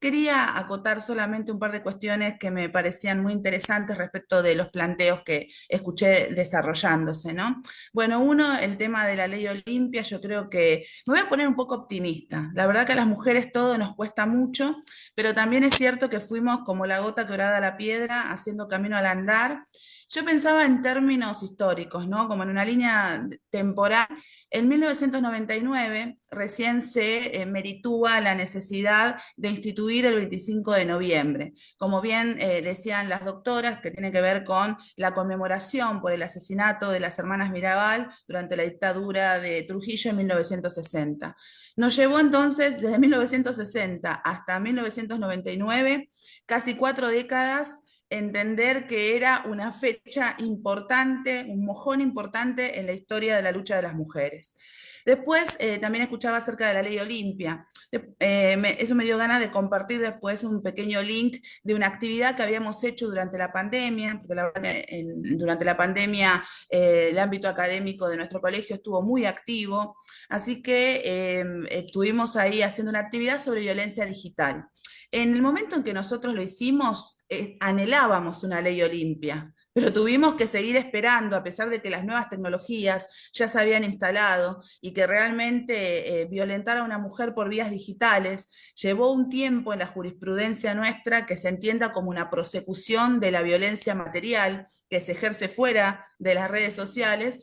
quería acotar solamente un par de cuestiones que me parecían muy interesantes respecto de los planteos que escuché desarrollándose, ¿no? Bueno, uno, el tema de la ley Olimpia, yo creo que me voy a poner un poco optimista. La verdad que a las mujeres todo nos cuesta mucho, pero también es cierto que fuimos como la gota que horada la piedra, haciendo camino al andar. Yo pensaba en términos históricos, ¿no? Como en una línea temporal. En 1999 recién se meritúa la necesidad de instituir el 25 de noviembre. Como bien decían las doctoras, que tiene que ver con la conmemoración por el asesinato de las hermanas Mirabal durante la dictadura de Trujillo en 1960. Nos llevó entonces desde 1960 hasta 1999, casi 4 décadas, entender que era una fecha importante, un mojón importante en la historia de la lucha de las mujeres. Después también escuchaba acerca de la ley Olimpia. Eso me dio ganas de compartir después un pequeño link de una actividad que habíamos hecho durante la pandemia, porque la verdad que durante la pandemia el ámbito académico de nuestro colegio estuvo muy activo, así que estuvimos ahí haciendo una actividad sobre violencia digital. En el momento en que nosotros lo hicimos, anhelábamos una ley Olimpia, pero tuvimos que seguir esperando, a pesar de que las nuevas tecnologías ya se habían instalado y que realmente violentar a una mujer por vías digitales llevó un tiempo en la jurisprudencia nuestra que se entienda como una prosecución de la violencia material que se ejerce fuera de las redes sociales.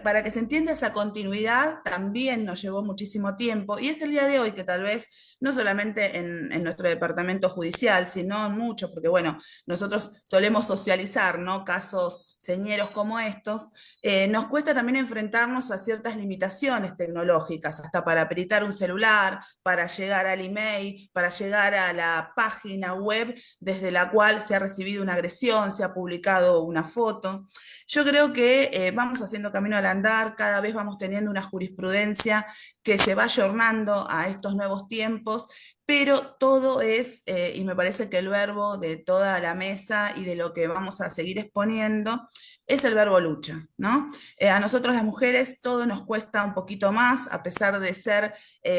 Para que se entienda esa continuidad también nos llevó muchísimo tiempo y es el día de hoy que tal vez no solamente en nuestro departamento judicial, sino en muchos, porque bueno, nosotros solemos socializar, ¿no? Casos señeros como estos, nos cuesta también enfrentarnos a ciertas limitaciones tecnológicas, hasta para peritar un celular, para llegar al email, para llegar a la página web desde la cual se ha recibido una agresión, se ha publicado una foto. Yo creo que vamos haciendo camino al andar, cada vez vamos teniendo una jurisprudencia que se va ayornando a estos nuevos tiempos, pero todo es, y me parece que el verbo de toda la mesa y de lo que vamos a seguir exponiendo, es el verbo lucha, ¿no? A nosotros las mujeres todo nos cuesta un poquito más, a pesar de ser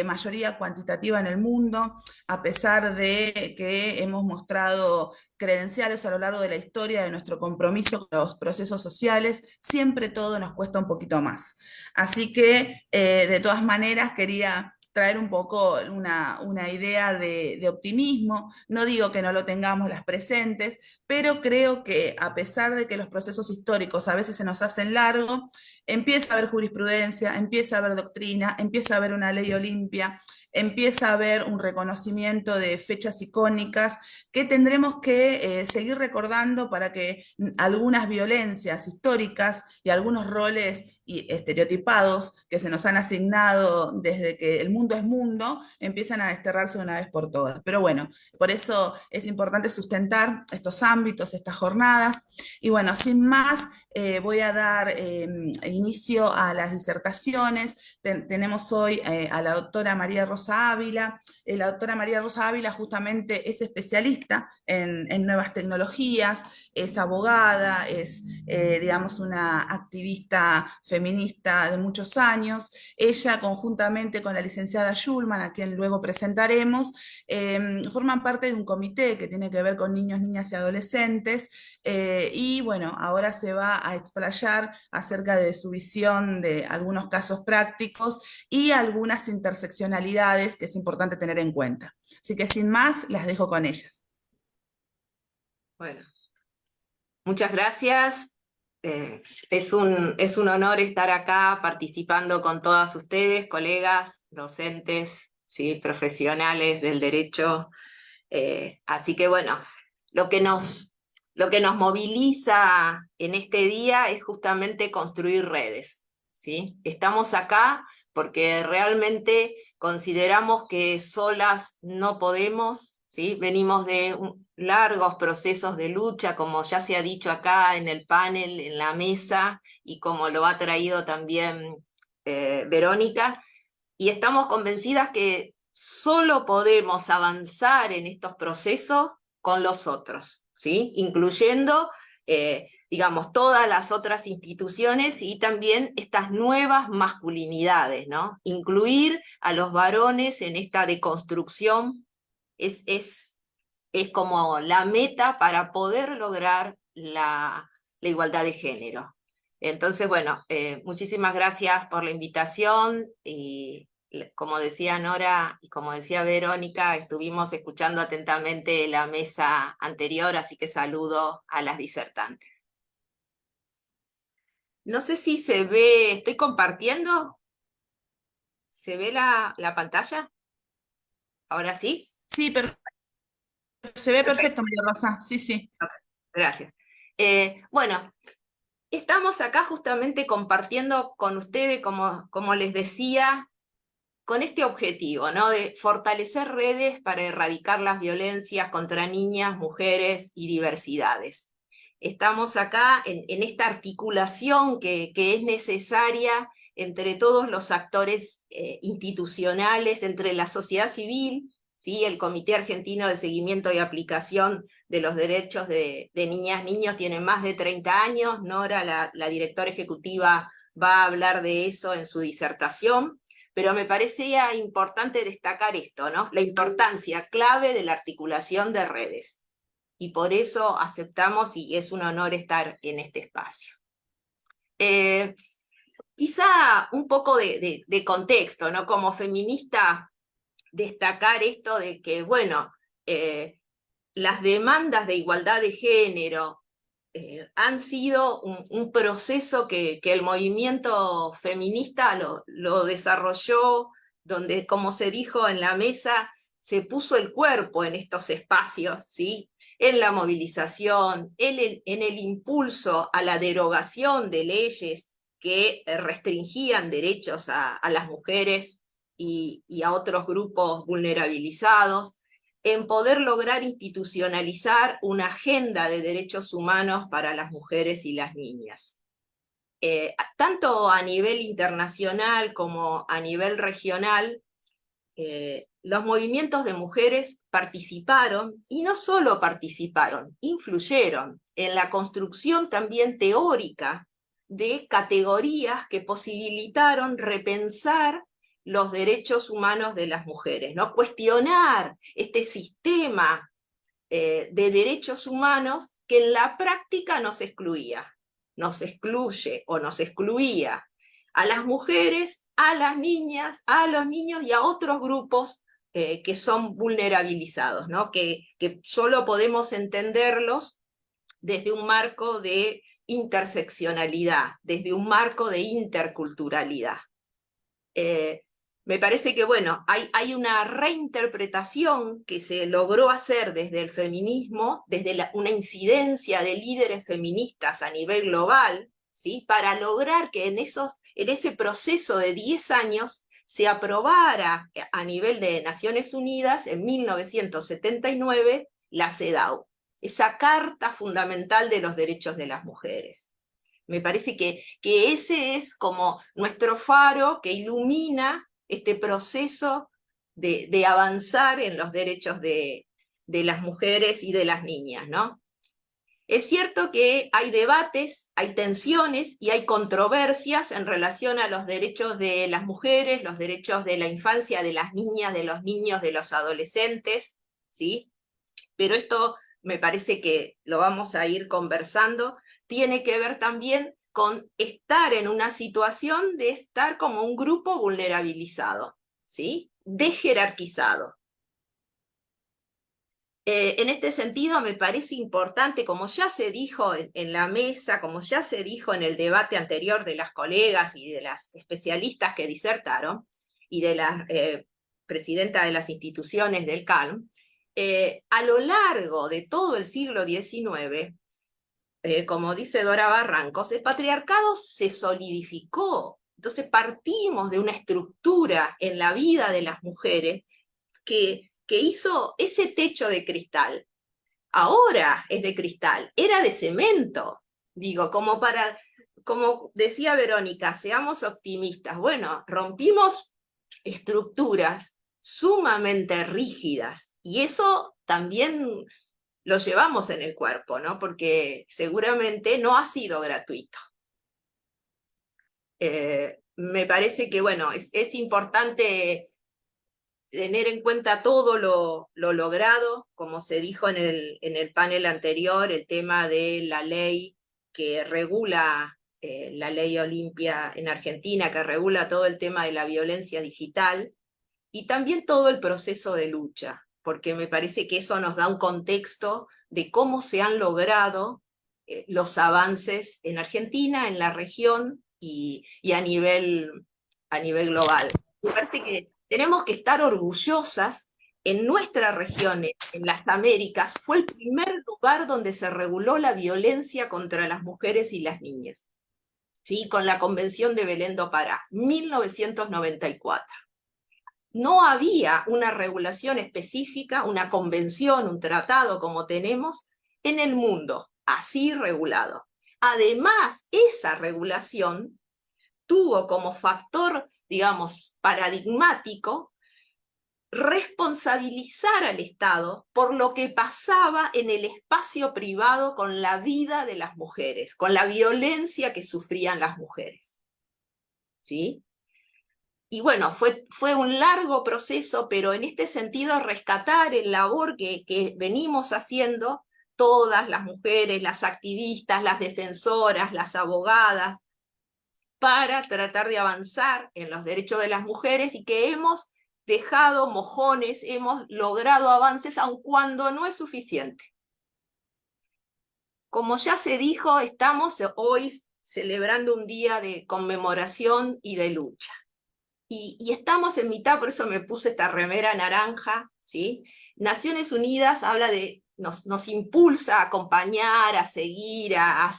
mayoría cuantitativa en el mundo, a pesar de que hemos mostrado credenciales a lo largo de la historia de nuestro compromiso con los procesos sociales, siempre todo nos cuesta un poquito más. Así que, de todas maneras, quería traer un poco una idea de optimismo. No digo que no lo tengamos las presentes, pero creo que a pesar de que los procesos históricos a veces se nos hacen largos, empieza a haber jurisprudencia, empieza a haber doctrina, empieza a haber una ley Olimpia, empieza a haber un reconocimiento de fechas icónicas que tendremos que seguir recordando para que algunas violencias históricas y algunos roles y estereotipados que se nos han asignado desde que el mundo es mundo, empiezan a desterrarse de una vez por todas. Pero bueno, por eso es importante sustentar estos ámbitos, estas jornadas. Y bueno, sin más, voy a dar inicio a las disertaciones. Tenemos hoy a la doctora María Rosa Ávila. La doctora María Rosa Ávila justamente es especialista en nuevas tecnologías, es abogada, es, digamos, una activista feminista de muchos años. Ella, conjuntamente con la licenciada Schulman, a quien luego presentaremos, forman parte de un comité que tiene que ver con niños, niñas y adolescentes, y bueno, ahora se va a explayar acerca de su visión de algunos casos prácticos y algunas interseccionalidades que es importante tener en cuenta. Así que sin más, las dejo con ellas. Bueno, muchas gracias. Es un honor estar acá participando con todas ustedes, colegas, docentes, ¿sí? Profesionales del derecho. Así que bueno, lo que nos moviliza en este día es justamente construir redes, ¿sí? Estamos acá porque realmente consideramos que solas no podemos, ¿sí? Venimos de largos procesos de lucha, como ya se ha dicho acá en el panel, en la mesa, y como lo ha traído también Verónica, y estamos convencidas que solo podemos avanzar en estos procesos con los otros, ¿sí? Incluyendo, digamos, todas las otras instituciones y también estas nuevas masculinidades, ¿no? Incluir a los varones en esta deconstrucción es como la meta para poder lograr la igualdad de género. Entonces, bueno, muchísimas gracias por la invitación y como decía Nora y como decía Verónica, estuvimos escuchando atentamente la mesa anterior, así que saludo a las disertantes. No sé si se ve, ¿estoy compartiendo? ¿Se ve la pantalla? ¿Ahora sí? Sí, pero se ve perfecto, María Rosa. Sí, sí. Gracias. Bueno, estamos acá justamente compartiendo con ustedes, como les decía, con este objetivo, ¿no? De fortalecer redes para erradicar las violencias contra niñas, mujeres y diversidades. Estamos acá en esta articulación que es necesaria entre todos los actores institucionales, entre la sociedad civil, ¿sí? El Comité Argentino de Seguimiento y Aplicación de los Derechos de Niñas, Niños tiene más de 30 años, Nora, la directora ejecutiva, va a hablar de eso en su disertación, pero me parecía importante destacar esto, ¿no? La importancia clave de la articulación de redes. Y por eso aceptamos y es un honor estar en este espacio. Quizá un poco de contexto, ¿no? Como feminista, destacar esto de que, bueno, las demandas de igualdad de género han sido un proceso que el movimiento feminista lo desarrolló, donde, como se dijo en la mesa, se puso el cuerpo en estos espacios, ¿sí? En la movilización, en el impulso a la derogación de leyes que restringían derechos a las mujeres y a otros grupos vulnerabilizados, en poder lograr institucionalizar una agenda de derechos humanos para las mujeres y las niñas. Tanto a nivel internacional como a nivel regional, los movimientos de mujeres participaron, y no solo participaron, influyeron en la construcción también teórica de categorías que posibilitaron repensar los derechos humanos de las mujeres, ¿no? Cuestionar este sistema de derechos humanos que en la práctica nos excluía, nos excluye o nos excluía a las mujeres, a las niñas, a los niños y a otros grupos que son vulnerabilizados, ¿no? Que solo podemos entenderlos desde un marco de interseccionalidad, desde un marco de interculturalidad. Me parece que, bueno, hay una reinterpretación que se logró hacer desde el feminismo, desde una incidencia de líderes feministas a nivel global, ¿sí? Para lograr que en ese proceso de 10 años se aprobara a nivel de Naciones Unidas en 1979 la CEDAW, esa Carta Fundamental de los Derechos de las Mujeres. Me parece que ese es como nuestro faro que ilumina este proceso de avanzar en los derechos de las mujeres y de las niñas, ¿no? Es cierto que hay debates, hay tensiones y hay controversias en relación a los derechos de las mujeres, los derechos de la infancia, de las niñas, de los niños, de los adolescentes, ¿sí? Pero esto me parece que lo vamos a ir conversando, tiene que ver también con estar en una situación de estar como un grupo vulnerabilizado, ¿sí? Desjerarquizado. En este sentido me parece importante, como ya se dijo en la mesa, como ya se dijo en el debate anterior de las colegas y de las especialistas que disertaron, y de la presidenta de las instituciones del CALM, a lo largo de todo el siglo XIX, como dice Dora Barrancos, el patriarcado se solidificó. Entonces partimos de una estructura en la vida de las mujeres que hizo ese techo de cristal. Ahora es de cristal, era de cemento. Digo, como decía Verónica, seamos optimistas. Bueno, rompimos estructuras sumamente rígidas y eso también lo llevamos en el cuerpo, ¿no? Porque seguramente no ha sido gratuito. Me parece que, bueno, es importante tener en cuenta todo lo logrado, como se dijo en el panel anterior, el tema de la ley que regula, la ley Olimpia en Argentina, que regula todo el tema de la violencia digital, y también todo el proceso de lucha, porque me parece que eso nos da un contexto de cómo se han logrado los avances en Argentina, en la región y a nivel global. Me parece que tenemos que estar orgullosas. En nuestra región, en las Américas, fue el primer lugar donde se reguló la violencia contra las mujeres y las niñas, ¿sí? Con la Convención de Belén do Pará, 1994. No había una regulación específica, una convención, un tratado como tenemos en el mundo, así regulado. Además, esa regulación tuvo como factor, digamos, paradigmático, responsabilizar al Estado por lo que pasaba en el espacio privado con la vida de las mujeres, con la violencia que sufrían las mujeres. ¿Sí? Y bueno, fue un largo proceso, pero en este sentido rescatar el labor que venimos haciendo todas las mujeres, las activistas, las defensoras, las abogadas, para tratar de avanzar en los derechos de las mujeres y que hemos dejado mojones, hemos logrado avances, aun cuando no es suficiente. Como ya se dijo, estamos hoy celebrando un día de conmemoración y de lucha. Y estamos en mitad, por eso me puse esta remera naranja, ¿sí? Naciones Unidas habla de, nos impulsa a acompañar, a seguir, a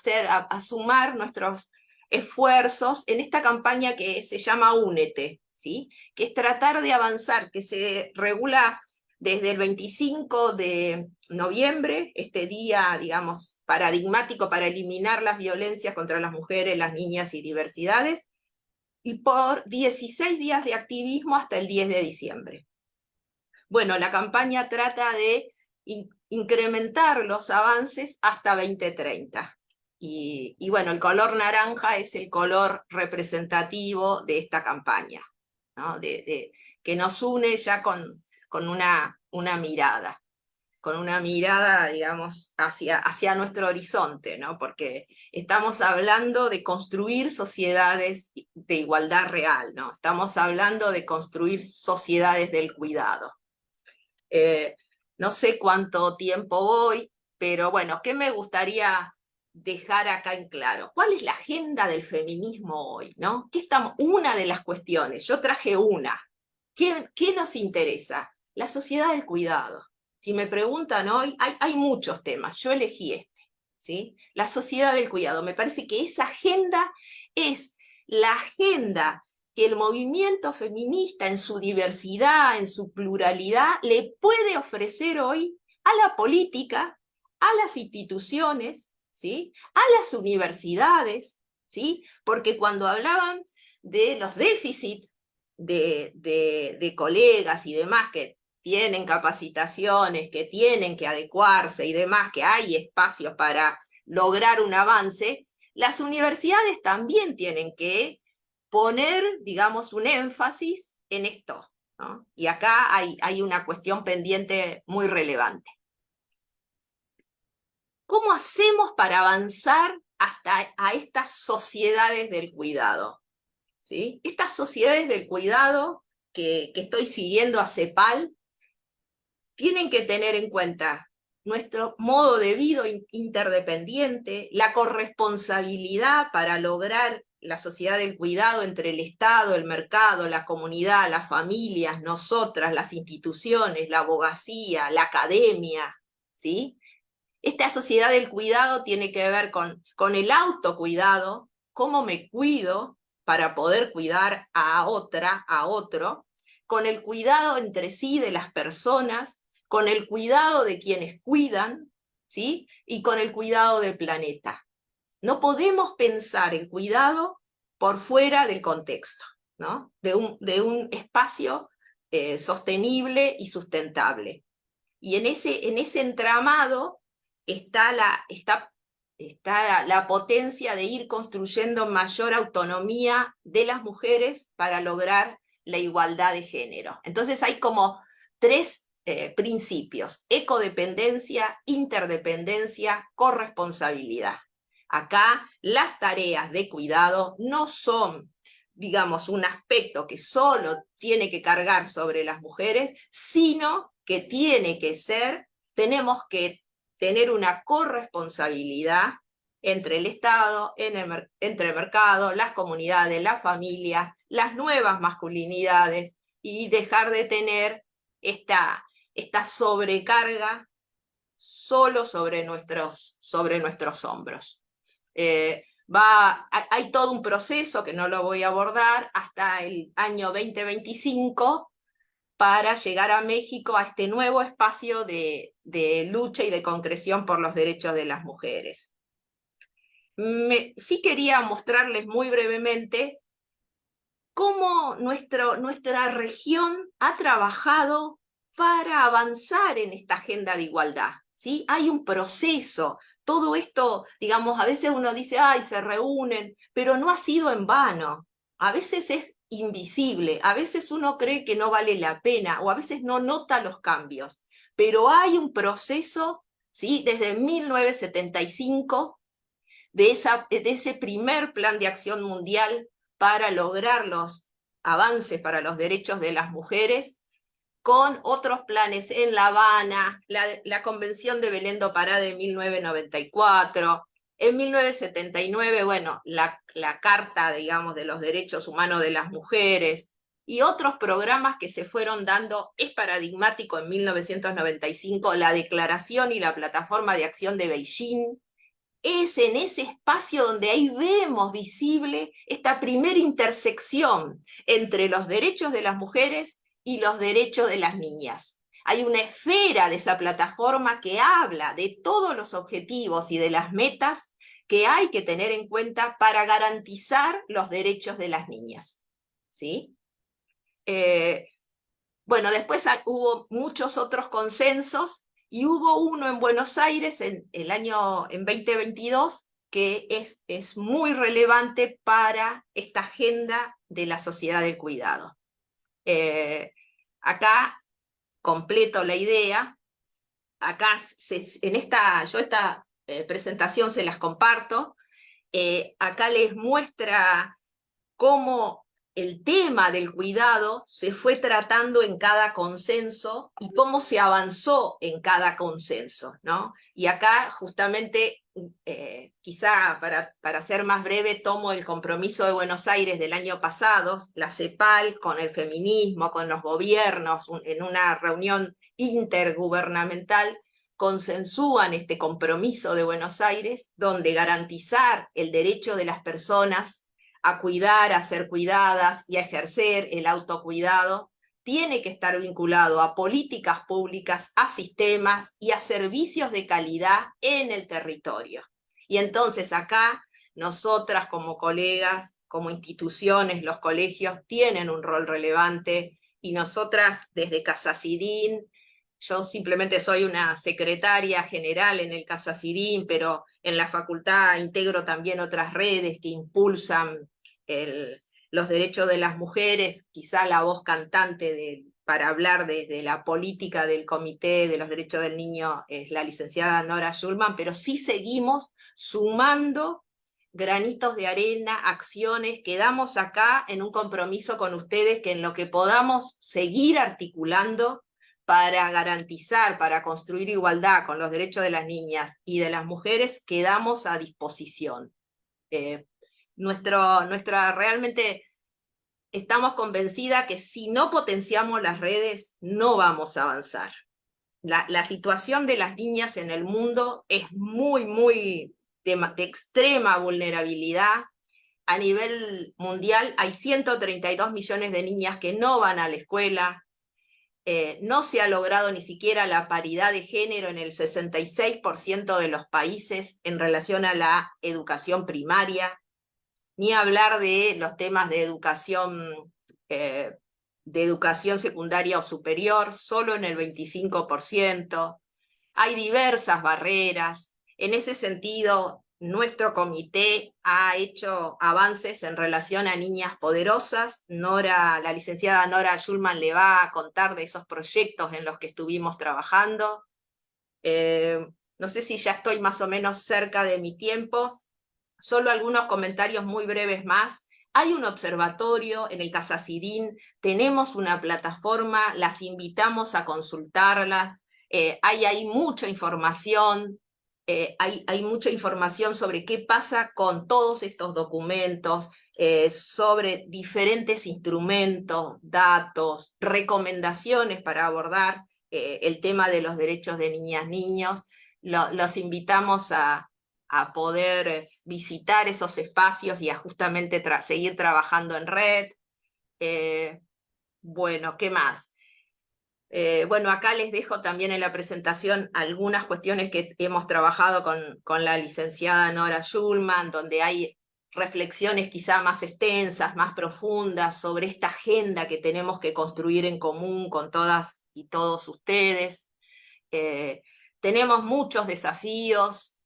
sumar nuestros esfuerzos en esta campaña que se llama Únete, ¿sí? Que es tratar de avanzar, que se regula desde el 25 de noviembre, este día, digamos, paradigmático para eliminar las violencias contra las mujeres, las niñas y diversidades, y por 16 días de activismo hasta el 10 de diciembre. Bueno, la campaña trata de incrementar los avances hasta 2030. Y bueno, el color naranja es el color representativo de esta campaña, ¿no? Que nos une ya con una mirada. Con una mirada, digamos, hacia nuestro horizonte, ¿no? Porque estamos hablando de construir sociedades de igualdad real, ¿no? Estamos hablando de construir sociedades del cuidado. No sé cuánto tiempo voy, pero bueno, ¿qué me gustaría dejar acá en claro? ¿Cuál es la agenda del feminismo hoy, ¿no? Una de las cuestiones, yo traje una. ¿Qué nos interesa? La sociedad del cuidado. Si me preguntan hoy, hay muchos temas, yo elegí este, ¿sí? La sociedad del cuidado. Me parece que esa agenda es la agenda que el movimiento feminista en su diversidad, en su pluralidad, le puede ofrecer hoy a la política, a las instituciones, ¿sí? A las universidades, ¿sí? Porque cuando hablaban de los déficits de colegas y demás que tienen capacitaciones, que tienen que adecuarse y demás, que hay espacios para lograr un avance, las universidades también tienen que poner, digamos, un énfasis en esto, ¿no? Y acá hay una cuestión pendiente muy relevante. ¿Cómo hacemos para avanzar hasta a estas sociedades del cuidado? ¿Sí? Estas sociedades del cuidado que estoy siguiendo a CEPAL, tienen que tener en cuenta nuestro modo de vida interdependiente, la corresponsabilidad para lograr la sociedad del cuidado entre el Estado, el mercado, la comunidad, las familias, nosotras, las instituciones, la abogacía, la academia, ¿sí? Esta sociedad del cuidado tiene que ver con el autocuidado, cómo me cuido para poder cuidar a otra, a otro, con el cuidado entre sí de las personas, con el cuidado de quienes cuidan, ¿sí? Y con el cuidado del planeta. No podemos pensar el cuidado por fuera del contexto, ¿no? De un espacio sostenible y sustentable. Y en ese entramado está la potencia de ir construyendo mayor autonomía de las mujeres para lograr la igualdad de género. Entonces hay como tres principios: ecodependencia, interdependencia, corresponsabilidad. Acá las tareas de cuidado no son, digamos, un aspecto que solo tiene que cargar sobre las mujeres, sino que tenemos que tener una corresponsabilidad entre el Estado, entre el mercado, las comunidades, la familia, las nuevas masculinidades, y dejar de tener esta sobrecarga solo sobre nuestros hombros. Hay todo un proceso que no lo voy a abordar hasta el año 2025 para llegar a México a este nuevo espacio de lucha y de concreción por los derechos de las mujeres. Sí quería mostrarles muy brevemente cómo nuestra región ha trabajado para avanzar en esta agenda de igualdad, ¿sí? Hay un proceso. Todo esto, digamos, a veces uno dice, ay, se reúnen, pero no ha sido en vano. A veces es invisible, a veces uno cree que no vale la pena, o a veces no nota los cambios. Pero hay un proceso, ¿sí? Desde 1975, de ese primer plan de acción mundial para lograr los avances para los derechos de las mujeres, con otros planes en La Habana, la Convención de Belén do Pará de 1994, en 1979, bueno, la Carta, digamos, de los Derechos Humanos de las Mujeres, y otros programas que se fueron dando. Es paradigmático en 1995 la Declaración y la Plataforma de Acción de Beijing. Es en ese espacio donde ahí vemos visible esta primera intersección entre los derechos de las mujeres y los derechos de las niñas. Hay una esfera de esa plataforma que habla de todos los objetivos y de las metas que hay que tener en cuenta para garantizar los derechos de las niñas, ¿sí? Bueno, después hubo muchos otros consensos, y hubo uno en Buenos Aires en 2022 que es muy relevante para esta agenda de la sociedad del cuidado. Acá completo la idea. Acá yo esta presentación se las comparto. Acá les muestra cómo el tema del cuidado se fue tratando en cada consenso y cómo se avanzó en cada consenso, ¿no? Y acá justamente, quizá para ser más breve, tomo el compromiso de Buenos Aires del año pasado, la CEPAL con el feminismo, con los gobiernos, en una reunión intergubernamental, consensúan este compromiso de Buenos Aires, donde garantizar el derecho de las personas a cuidar, a ser cuidadas y a ejercer el autocuidado, tiene que estar vinculado a políticas públicas, a sistemas y a servicios de calidad en el territorio. Y entonces acá, nosotras como colegas, como instituciones, los colegios tienen un rol relevante, y nosotras desde CASACIDIN, yo simplemente soy una secretaria general en el CASACIDIN, pero en la facultad integro también otras redes que impulsan los derechos de las mujeres. Quizá la voz cantante para hablar desde la política del Comité de los Derechos del Niño es la licenciada Nora Schulman, pero sí seguimos sumando granitos de arena, acciones, quedamos acá en un compromiso con ustedes, que en lo que podamos seguir articulando para garantizar, para construir igualdad con los derechos de las niñas y de las mujeres, quedamos a disposición. Realmente estamos convencidas que si no potenciamos las redes, no vamos a avanzar. La situación de las niñas en el mundo es muy de extrema vulnerabilidad. A nivel mundial hay 132 millones de niñas que no van a la escuela. No se ha logrado ni siquiera la paridad de género en el 66% de los países en relación a la educación primaria, ni hablar de los temas de educación secundaria o superior, solo en el 25%. Hay diversas barreras. En ese sentido, nuestro comité ha hecho avances en relación a niñas poderosas. La licenciada Nora Schulman le va a contar de esos proyectos en los que estuvimos trabajando. No sé si ya estoy más o menos cerca de mi tiempo. Solo algunos comentarios muy breves más. Hay un observatorio en el CASACIDIN, tenemos una plataforma, las invitamos a consultarla. Hay ahí mucha información. hay mucha información sobre qué pasa con todos estos documentos, sobre diferentes instrumentos, datos, recomendaciones para abordar el tema de los derechos de niñas, niños. Los invitamos a poder visitar esos espacios y a justamente seguir trabajando en red. Bueno, ¿qué más? Bueno, acá les dejo también en la presentación algunas cuestiones que hemos trabajado con la licenciada Nora Schulman, donde hay reflexiones quizá más extensas, más profundas sobre esta agenda que tenemos que construir en común con todas y todos ustedes. Tenemos muchos desafíos.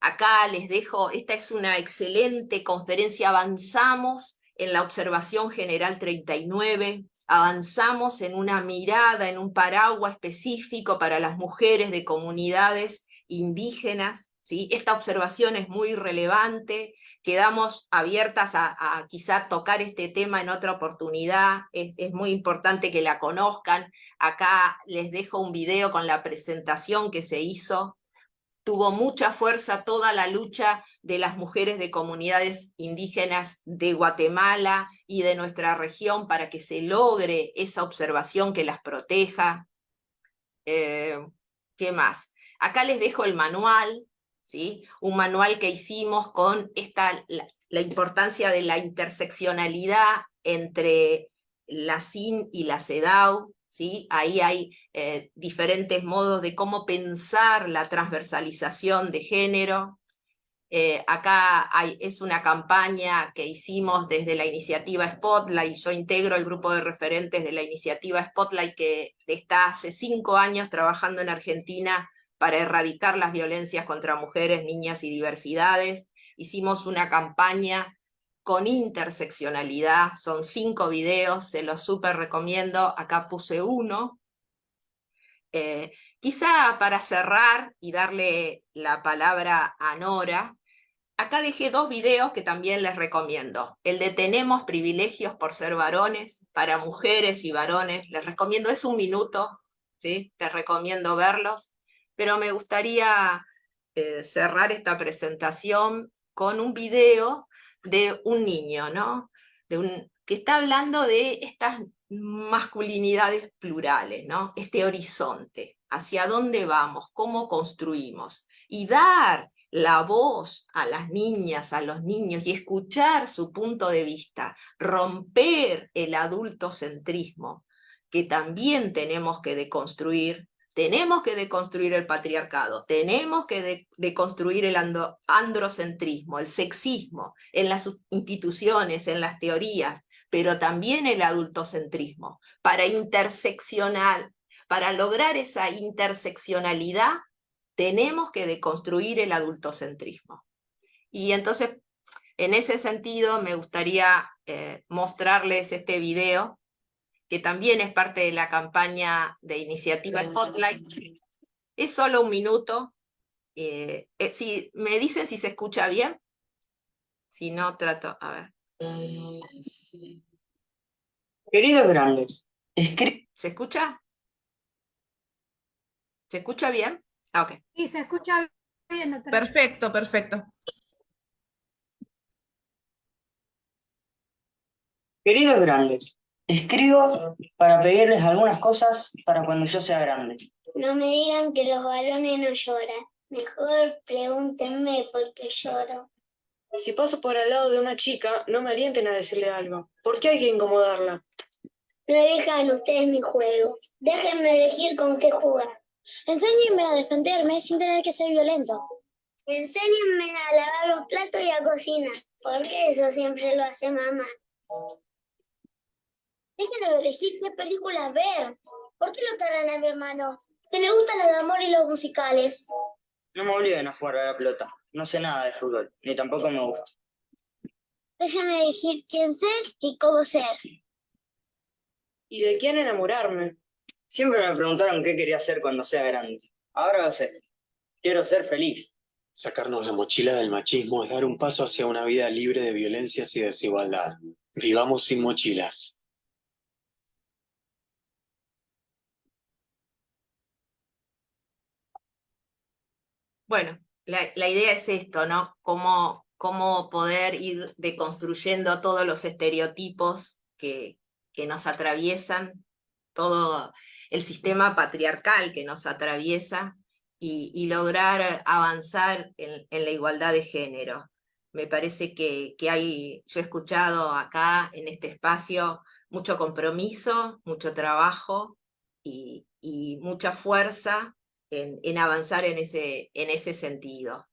Acá les dejo, esta es una excelente conferencia, avanzamos en la observación general 39, avanzamos en una mirada, en un paraguas específico para las mujeres de comunidades indígenas, ¿sí? Esta observación es muy relevante, quedamos abiertas a quizá tocar este tema en otra oportunidad, es muy importante que la conozcan. Acá les dejo un video con la presentación que se hizo. Tuvo mucha fuerza toda la lucha de las mujeres de comunidades indígenas de Guatemala y de nuestra región para que se logre esa observación que las proteja. ¿Qué más? Acá les dejo el manual, ¿sí? Un manual que hicimos con la importancia de la interseccionalidad entre la CIN y la CEDAW, ¿sí? Ahí hay diferentes modos de cómo pensar la transversalización de género. Acá es una campaña que hicimos desde la iniciativa Spotlight. Yo integro el grupo de referentes de la iniciativa Spotlight que está hace 5 años trabajando en Argentina para erradicar las violencias contra mujeres, niñas y diversidades. Hicimos una campaña con interseccionalidad, son 5 videos, se los súper recomiendo, acá puse uno. Quizá para cerrar y darle la palabra a Nora, acá dejé 2 videos que también les recomiendo. El de Tenemos privilegios por ser varones, para mujeres y varones, les recomiendo, es 1 minuto, ¿sí? Les recomiendo verlos, pero me gustaría cerrar esta presentación con un video de un niño, ¿no? Que está hablando de estas masculinidades plurales, ¿no? Este horizonte, hacia dónde vamos, cómo construimos, y dar la voz a las niñas, a los niños, y escuchar su punto de vista, romper el adultocentrismo, que también tenemos que deconstruir. Tenemos que deconstruir el patriarcado, tenemos que deconstruir el androcentrismo, el sexismo, en las instituciones, en las teorías, pero también el adultocentrismo, para lograr esa interseccionalidad, tenemos que deconstruir el adultocentrismo. Y entonces, en ese sentido, me gustaría mostrarles este video, que también es parte de la campaña de iniciativa Spotlight. Es solo 1 minuto. Si me dicen si se escucha bien. Si no, trato, a ver. Queridos grandes, ¿Se escucha? ¿Se escucha bien? Ah, ok. Sí, se escucha bien, doctora. Perfecto, perfecto. queridos grandes, escribo para pedirles algunas cosas para cuando yo sea grande. No me digan que los varones no lloran. Mejor pregúntenme por qué lloro. Si paso por al lado de una chica, no me alienten a decirle algo. ¿Por qué hay que incomodarla? No elijan ustedes mi juego. Déjenme elegir con qué jugar. Enséñenme a defenderme sin tener que ser violento. Enséñenme a lavar los platos y a cocinar, porque eso siempre lo hace mamá. Déjenme elegir qué películas ver. ¿Por qué lo traen a mi hermano? Que le gustan el amor y los musicales. No me obliguen a jugar a la pelota. No sé nada de fútbol, ni tampoco me gusta. Déjenme elegir quién ser y cómo ser. ¿Y de quién enamorarme? Siempre me preguntaron qué quería hacer cuando sea grande. Ahora lo sé. Quiero ser feliz. Sacarnos la mochila del machismo es dar un paso hacia una vida libre de violencias y desigualdad. Vivamos sin mochilas. Bueno, la idea es esto, ¿no? Cómo poder ir deconstruyendo todos los estereotipos que nos atraviesan, todo el sistema patriarcal que nos atraviesa, y lograr avanzar en la igualdad de género. Me parece que yo he escuchado acá en este espacio mucho compromiso, mucho trabajo y mucha fuerza en avanzar en ese sentido.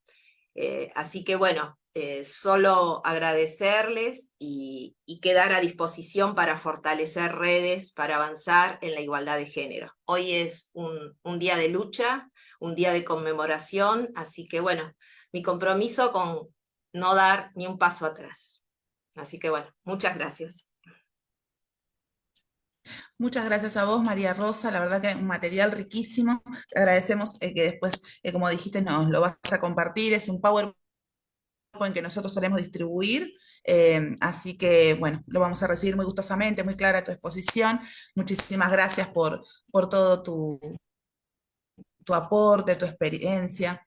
Así que bueno, solo agradecerles y quedar a disposición para fortalecer redes, para avanzar en la igualdad de género. Hoy es un día de lucha, un día de conmemoración, así que bueno, mi compromiso con no dar ni un paso atrás. Así que bueno, muchas gracias. Muchas gracias a vos, María Rosa. La verdad que es un material riquísimo. Te agradecemos que después, como dijiste, nos lo vas a compartir. Es un PowerPoint que nosotros solemos distribuir. Así que, bueno, lo vamos a recibir muy gustosamente, muy clara tu exposición. Muchísimas gracias por todo tu aporte, tu experiencia.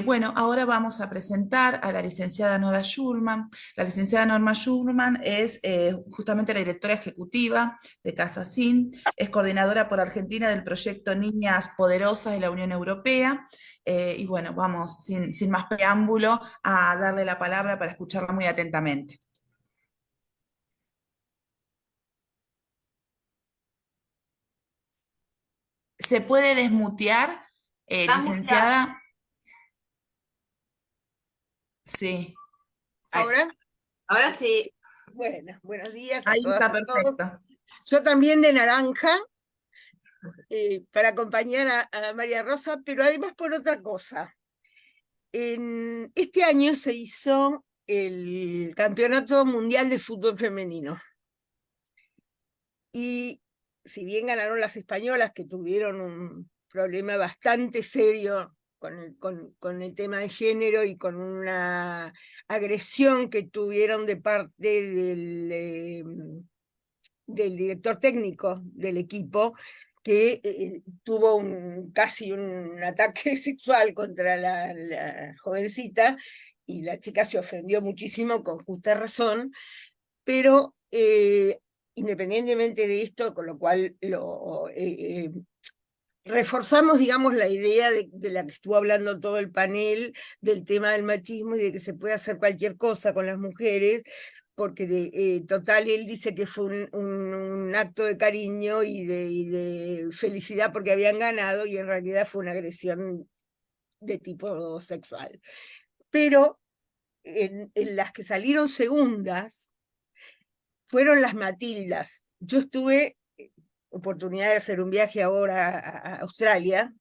Bueno, ahora vamos a presentar a la licenciada Nora Schulman. La licenciada Norma Schulman es justamente la directora ejecutiva de Casa Sin, es coordinadora por Argentina del proyecto Niñas Poderosas de la Unión Europea. Y bueno, vamos sin más preámbulo a darle la palabra para escucharla muy atentamente. ¿Se puede desmutear, licenciada? Sí. Ahora sí. Bueno, buenos días a Ahí todas está, y todos. perfecto. Yo también de naranja, para acompañar a María Rosa, pero además por otra cosa. Este año se hizo el Campeonato Mundial de Fútbol Femenino. Y si bien ganaron las españolas, que tuvieron un problema bastante serio con el tema de género y con una agresión que tuvieron de parte del director técnico del equipo, que tuvo casi un ataque sexual contra la jovencita, y la chica se ofendió muchísimo, con justa razón, pero independientemente de esto, con lo cual reforzamos, digamos, la idea de la que estuvo hablando todo el panel, del tema del machismo y de que se puede hacer cualquier cosa con las mujeres, porque total, él dice que fue un acto de cariño y de felicidad porque habían ganado, y en realidad fue una agresión de tipo sexual. Pero en las que salieron segundas fueron las Matildas. Yo tuve oportunidad de hacer un viaje ahora a Australia,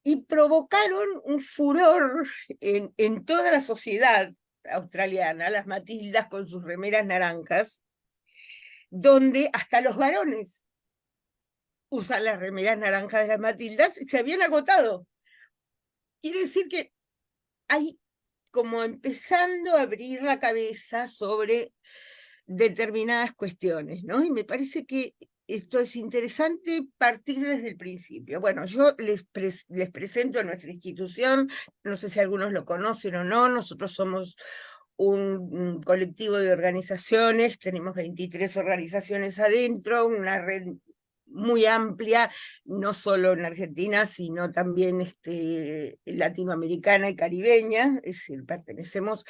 y provocaron un furor en toda la sociedad australiana, las Matildas con sus remeras naranjas, donde hasta los varones usan las remeras naranjas de las Matildas, y se habían agotado. Quiere decir que hay como empezando a abrir la cabeza sobre determinadas cuestiones, ¿no? Y me parece que esto es interesante partir desde el principio. Bueno, yo les presento a nuestra institución, no sé si algunos lo conocen o no. Nosotros somos un colectivo de organizaciones, tenemos 23 organizaciones adentro, una red muy amplia, no solo en Argentina, sino también latinoamericana y caribeña. Es decir, pertenecemos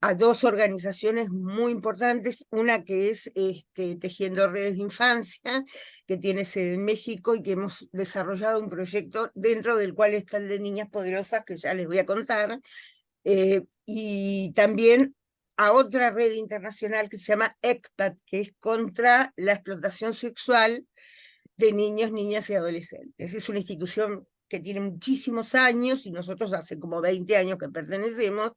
a dos organizaciones muy importantes, una que es Tejiendo Redes de Infancia, que tiene sede en México, y que hemos desarrollado un proyecto dentro del cual está el de Niñas Poderosas, que ya les voy a contar, y también a otra red internacional que se llama ECPAT, que es contra la explotación sexual de niños, niñas y adolescentes. Es una institución que tiene muchísimos años, y nosotros hace como 20 años que pertenecemos.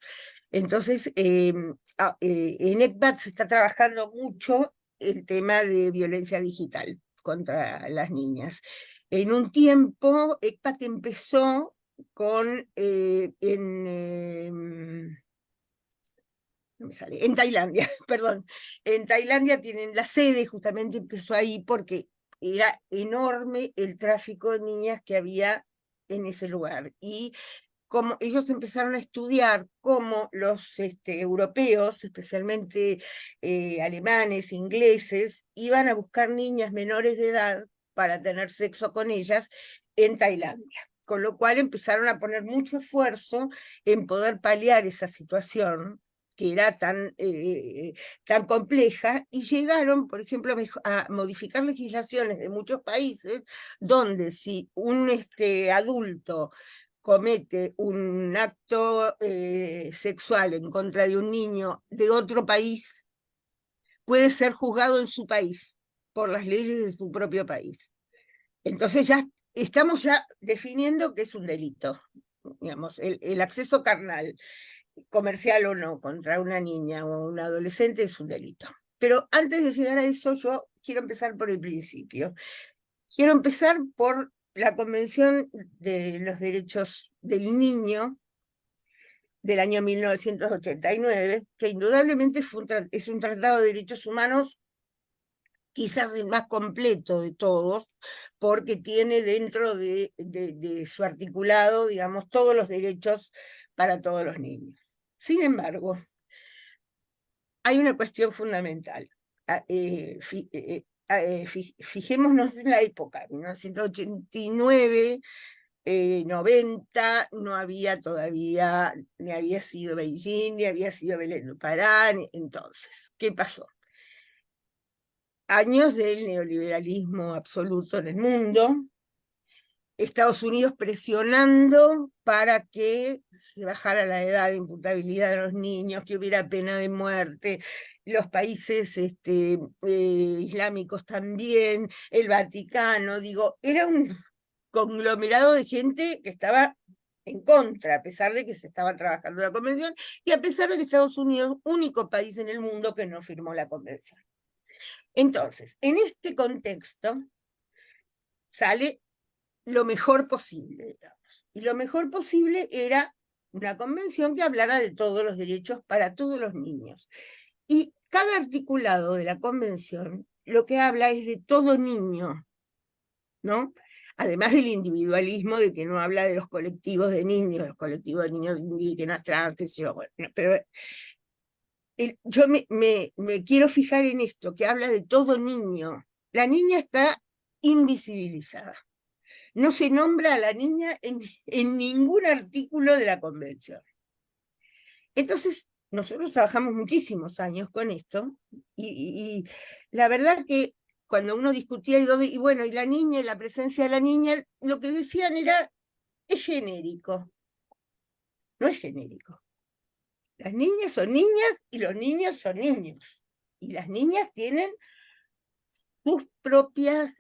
Entonces, en ECPAT se está trabajando mucho el tema de violencia digital contra las niñas. En un tiempo, ECPAT empezó en Tailandia, perdón. En Tailandia tienen la sede, justamente empezó ahí porque era enorme el tráfico de niñas que había en ese lugar. Y como ellos empezaron a estudiar cómo los europeos, especialmente alemanes, ingleses, iban a buscar niñas menores de edad para tener sexo con ellas en Tailandia. Con lo cual empezaron a poner mucho esfuerzo en poder paliar esa situación que era tan compleja, y llegaron, por ejemplo, a modificar legislaciones de muchos países, donde si un adulto comete un acto sexual en contra de un niño de otro país, puede ser juzgado en su país, por las leyes de su propio país. Entonces ya estamos definiendo que es un delito, digamos, el acceso carnal, comercial o no, contra una niña o un adolescente es un delito. Pero antes de llegar a eso, yo quiero empezar por el principio. Quiero empezar por la Convención de los Derechos del Niño del año 1989, que indudablemente es un tratado de derechos humanos quizás el más completo de todos, porque tiene dentro de su articulado, digamos, todos los derechos para todos los niños. Sin embargo, hay una cuestión fundamental. Fijémonos en la época, 1989, 90, no había todavía, ni había sido Beijing, ni había sido Belén do Pará. Entonces, ¿qué pasó? Años del neoliberalismo absoluto en el mundo, Estados Unidos presionando para que se bajara la edad de imputabilidad de los niños, que hubiera pena de muerte, los países islámicos también, el Vaticano, digo, era un conglomerado de gente que estaba en contra, a pesar de que se estaba trabajando la convención, y a pesar de que Estados Unidos, único país en el mundo que no firmó la convención. Entonces, en este contexto, sale lo mejor posible, digamos. Y lo mejor posible era una convención que hablara de todos los derechos para todos los niños. Y cada articulado de la convención lo que habla es de todo niño, ¿no? Además del individualismo, de que no habla de los colectivos de niños indígenas, trans, bueno, pero yo me quiero fijar en esto, que habla de todo niño. La niña está invisibilizada. No se nombra a la niña en ningún artículo de la convención. Entonces, nosotros trabajamos muchísimos años con esto, y la verdad que cuando uno discutía y bueno, y la niña, y la presencia de la niña, lo que decían es genérico. No es genérico. Las niñas son niñas y los niños son niños. Y las niñas tienen sus propias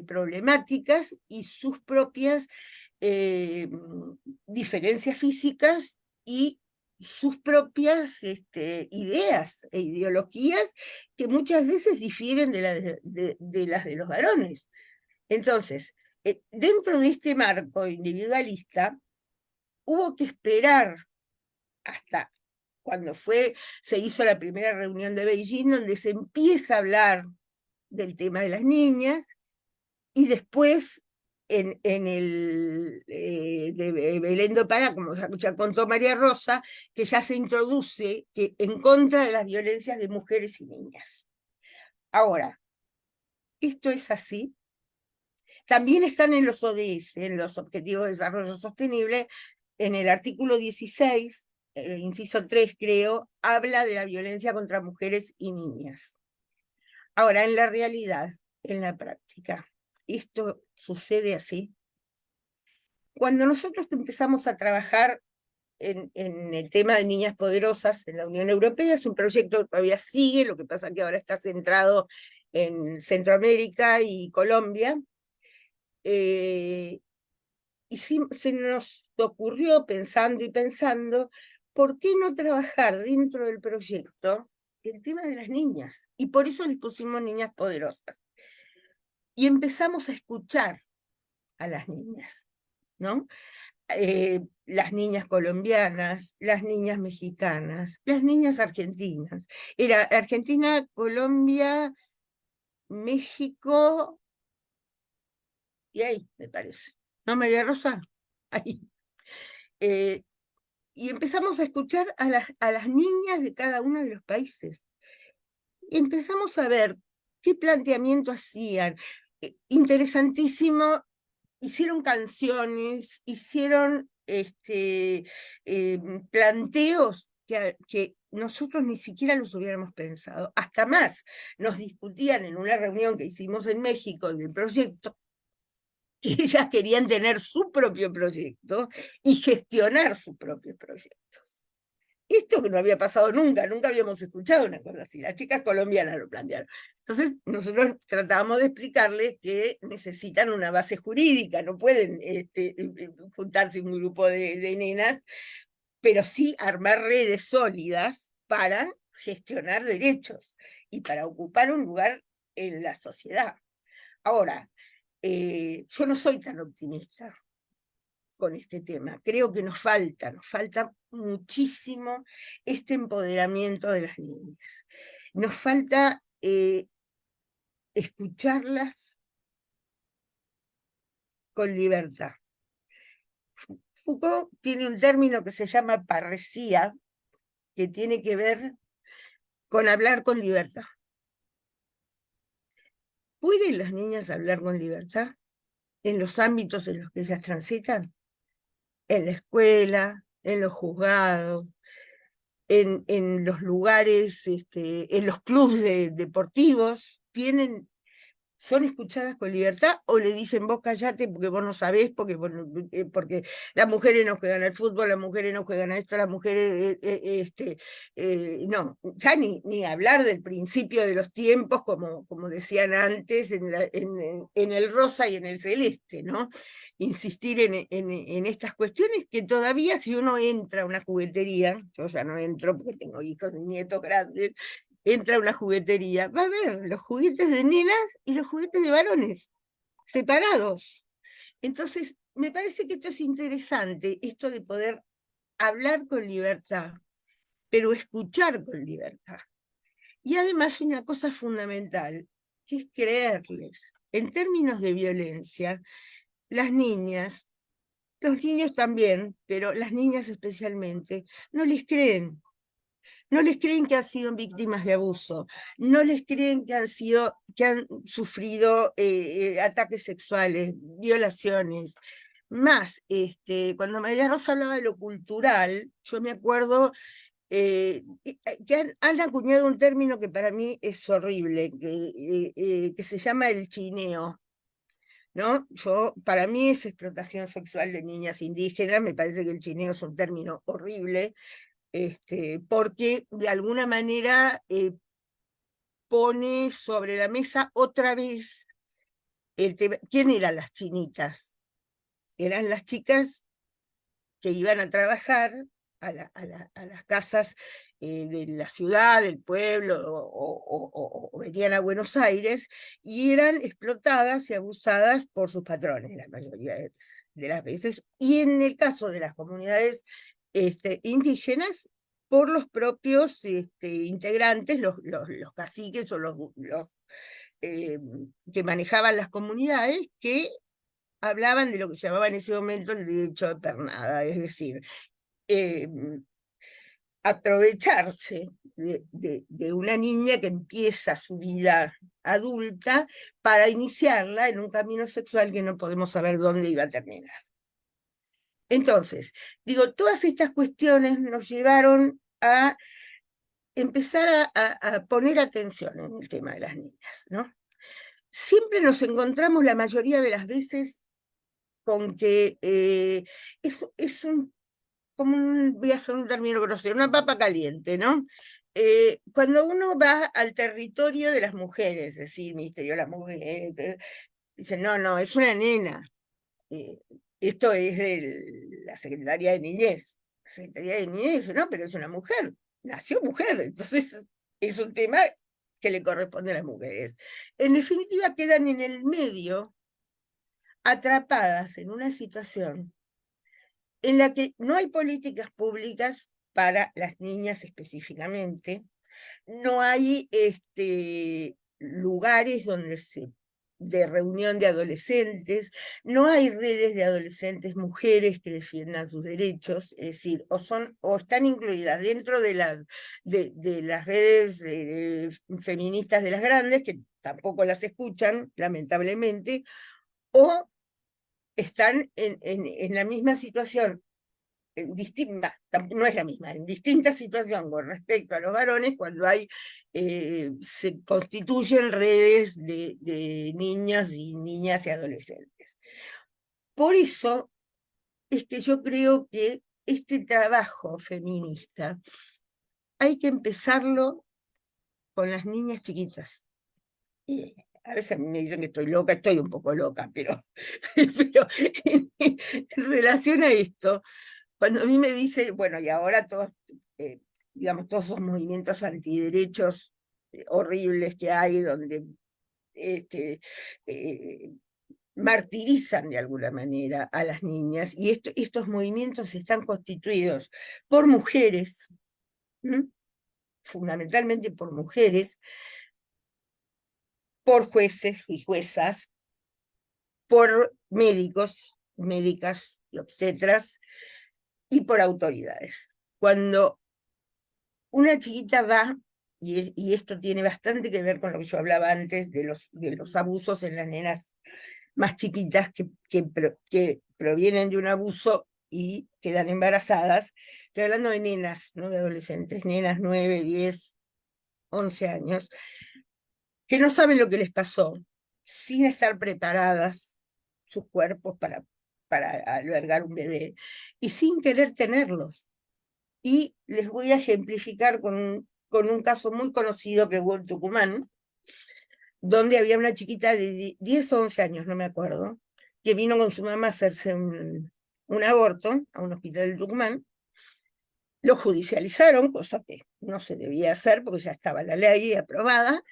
problemáticas y sus propias diferencias físicas y sus propias ideas e ideologías que muchas veces difieren de las de los varones. Entonces, dentro de este marco individualista, hubo que esperar hasta cuando se hizo la primera reunión de Beijing, donde se empieza a hablar del tema de las niñas, y después en el de Belén do Pará, como ya contó María Rosa, que ya se introduce en contra de las violencias de mujeres y niñas. Ahora, esto es así. También están en los ODS, en los Objetivos de Desarrollo Sostenible, en el artículo 16, el inciso 3 creo, habla de la violencia contra mujeres y niñas. Ahora, en la realidad, en la práctica, esto sucede así. Cuando nosotros empezamos a trabajar en el tema de niñas poderosas en la Unión Europea, es un proyecto que todavía sigue, lo que pasa que ahora está centrado en Centroamérica y Colombia, y se nos ocurrió, pensando y pensando, ¿por qué no trabajar dentro del proyecto el tema de las niñas? Y por eso les pusimos Niñas Poderosas. Y empezamos a escuchar a las niñas, ¿no? Las niñas colombianas, las niñas mexicanas, las niñas argentinas. Era Argentina, Colombia, México, y ahí, me parece. ¿No, María Rosa? Ahí. y empezamos a escuchar a las niñas de cada uno de los países. Y empezamos a ver qué planteamiento hacían. Interesantísimo, hicieron canciones, hicieron planteos que nosotros ni siquiera los hubiéramos pensado. Hasta más, nos discutían en una reunión que hicimos en México del proyecto, que ellas querían tener su propio proyecto y gestionar su propio proyecto. Esto que no había pasado nunca, nunca habíamos escuchado una cosa así. Las chicas colombianas lo plantearon. Entonces, nosotros tratábamos de explicarles que necesitan una base jurídica, no pueden juntarse un grupo de nenas, pero sí armar redes sólidas para gestionar derechos y para ocupar un lugar en la sociedad. Ahora, yo no soy tan optimista con este tema. Creo que nos falta muchísimo este empoderamiento de las niñas. Nos falta escucharlas con libertad. Foucault tiene un término que se llama parresía, que tiene que ver con hablar con libertad. ¿Pueden las niñas hablar con libertad en los ámbitos en los que ellas transitan? En la escuela, en los juzgados, en los lugares, en los clubes deportivos, son escuchadas con libertad, o le dicen vos callate porque vos no sabés, porque las mujeres no juegan al fútbol, las mujeres no juegan a esto, las mujeres, no, ya ni hablar del principio de los tiempos, como decían antes, en el rosa y en el celeste, ¿no? Insistir en estas cuestiones que todavía, si uno entra a una juguetería, yo ya no entro porque tengo hijos y nietos grandes, entra a una juguetería, va a ver los juguetes de nenas y los juguetes de varones, separados. Entonces, me parece que esto es interesante, esto de poder hablar con libertad, pero escuchar con libertad. Y además una cosa fundamental, que es creerles. En términos de violencia, las niñas, los niños también, pero las niñas especialmente, no les creen. No les creen que han sido víctimas de abuso, no les creen que han sufrido ataques sexuales, violaciones. Más, cuando María Rosa hablaba de lo cultural, yo me acuerdo que han acuñado un término que para mí es horrible, que se llama el chineo. ¿No? Para mí es explotación sexual de niñas indígenas, me parece que el chineo es un término horrible, porque de alguna manera pone sobre la mesa otra vez el tema. ¿Quién eran las chinitas? Eran las chicas que iban a trabajar a las casas de la ciudad, del pueblo, o venían a Buenos Aires, y eran explotadas y abusadas por sus patrones, la mayoría de las veces, y en el caso de las comunidades indígenas, por los propios integrantes, los caciques o los que manejaban las comunidades, que hablaban de lo que se llamaba en ese momento el derecho de pernada, es decir, aprovecharse de una niña que empieza su vida adulta para iniciarla en un camino sexual que no podemos saber dónde iba a terminar. Entonces, digo, todas estas cuestiones nos llevaron a empezar a poner atención en el tema de las niñas, ¿no? Siempre nos encontramos la mayoría de las veces con que es voy a hacer un término grosero, una papa caliente, ¿no? Cuando uno va al territorio de las mujeres, es decir, Ministerio de las Mujeres, dicen, no, es una nena. Esto es de la Secretaría de Niñez. La Secretaría de Niñez dice, no, pero es una mujer, nació mujer, entonces es un tema que le corresponde a las mujeres. En definitiva, quedan en el medio, atrapadas en una situación en la que no hay políticas públicas para las niñas específicamente, no hay lugares donde se de reunión de adolescentes, no hay redes de adolescentes mujeres que defiendan sus derechos, es decir, o están incluidas dentro de las redes feministas de las grandes, que tampoco las escuchan, lamentablemente, o están en la misma situación, distinta, no es la misma, en distinta situación con respecto a los varones cuando se constituyen redes de niños y niñas y adolescentes. Por eso es que yo creo que este trabajo feminista hay que empezarlo con las niñas chiquitas. A veces me dicen que estoy loca, estoy un poco loca, pero en relación a esto, cuando a mí me dice, bueno, y ahora todos, digamos, todos esos movimientos antiderechos horribles que hay, donde martirizan de alguna manera a las niñas, y estos movimientos están constituidos por mujeres, fundamentalmente por mujeres, por jueces y juezas, por médicos, médicas y obstetras, y por autoridades. Cuando una chiquita va, y esto tiene bastante que ver con lo que yo hablaba antes de los abusos en las nenas más chiquitas que provienen de un abuso y quedan embarazadas, estoy hablando de nenas, no de adolescentes, nenas 9, 10, 11 años, que no saben lo que les pasó, sin estar preparadas sus cuerpos para albergar un bebé, y sin querer tenerlos. Y les voy a ejemplificar con un caso muy conocido que hubo en Tucumán, donde había una chiquita de 10 o 11 años, no me acuerdo, que vino con su mamá a hacerse un aborto a un hospital de Tucumán. Lo judicializaron, cosa que no se debía hacer porque ya estaba la ley aprobada,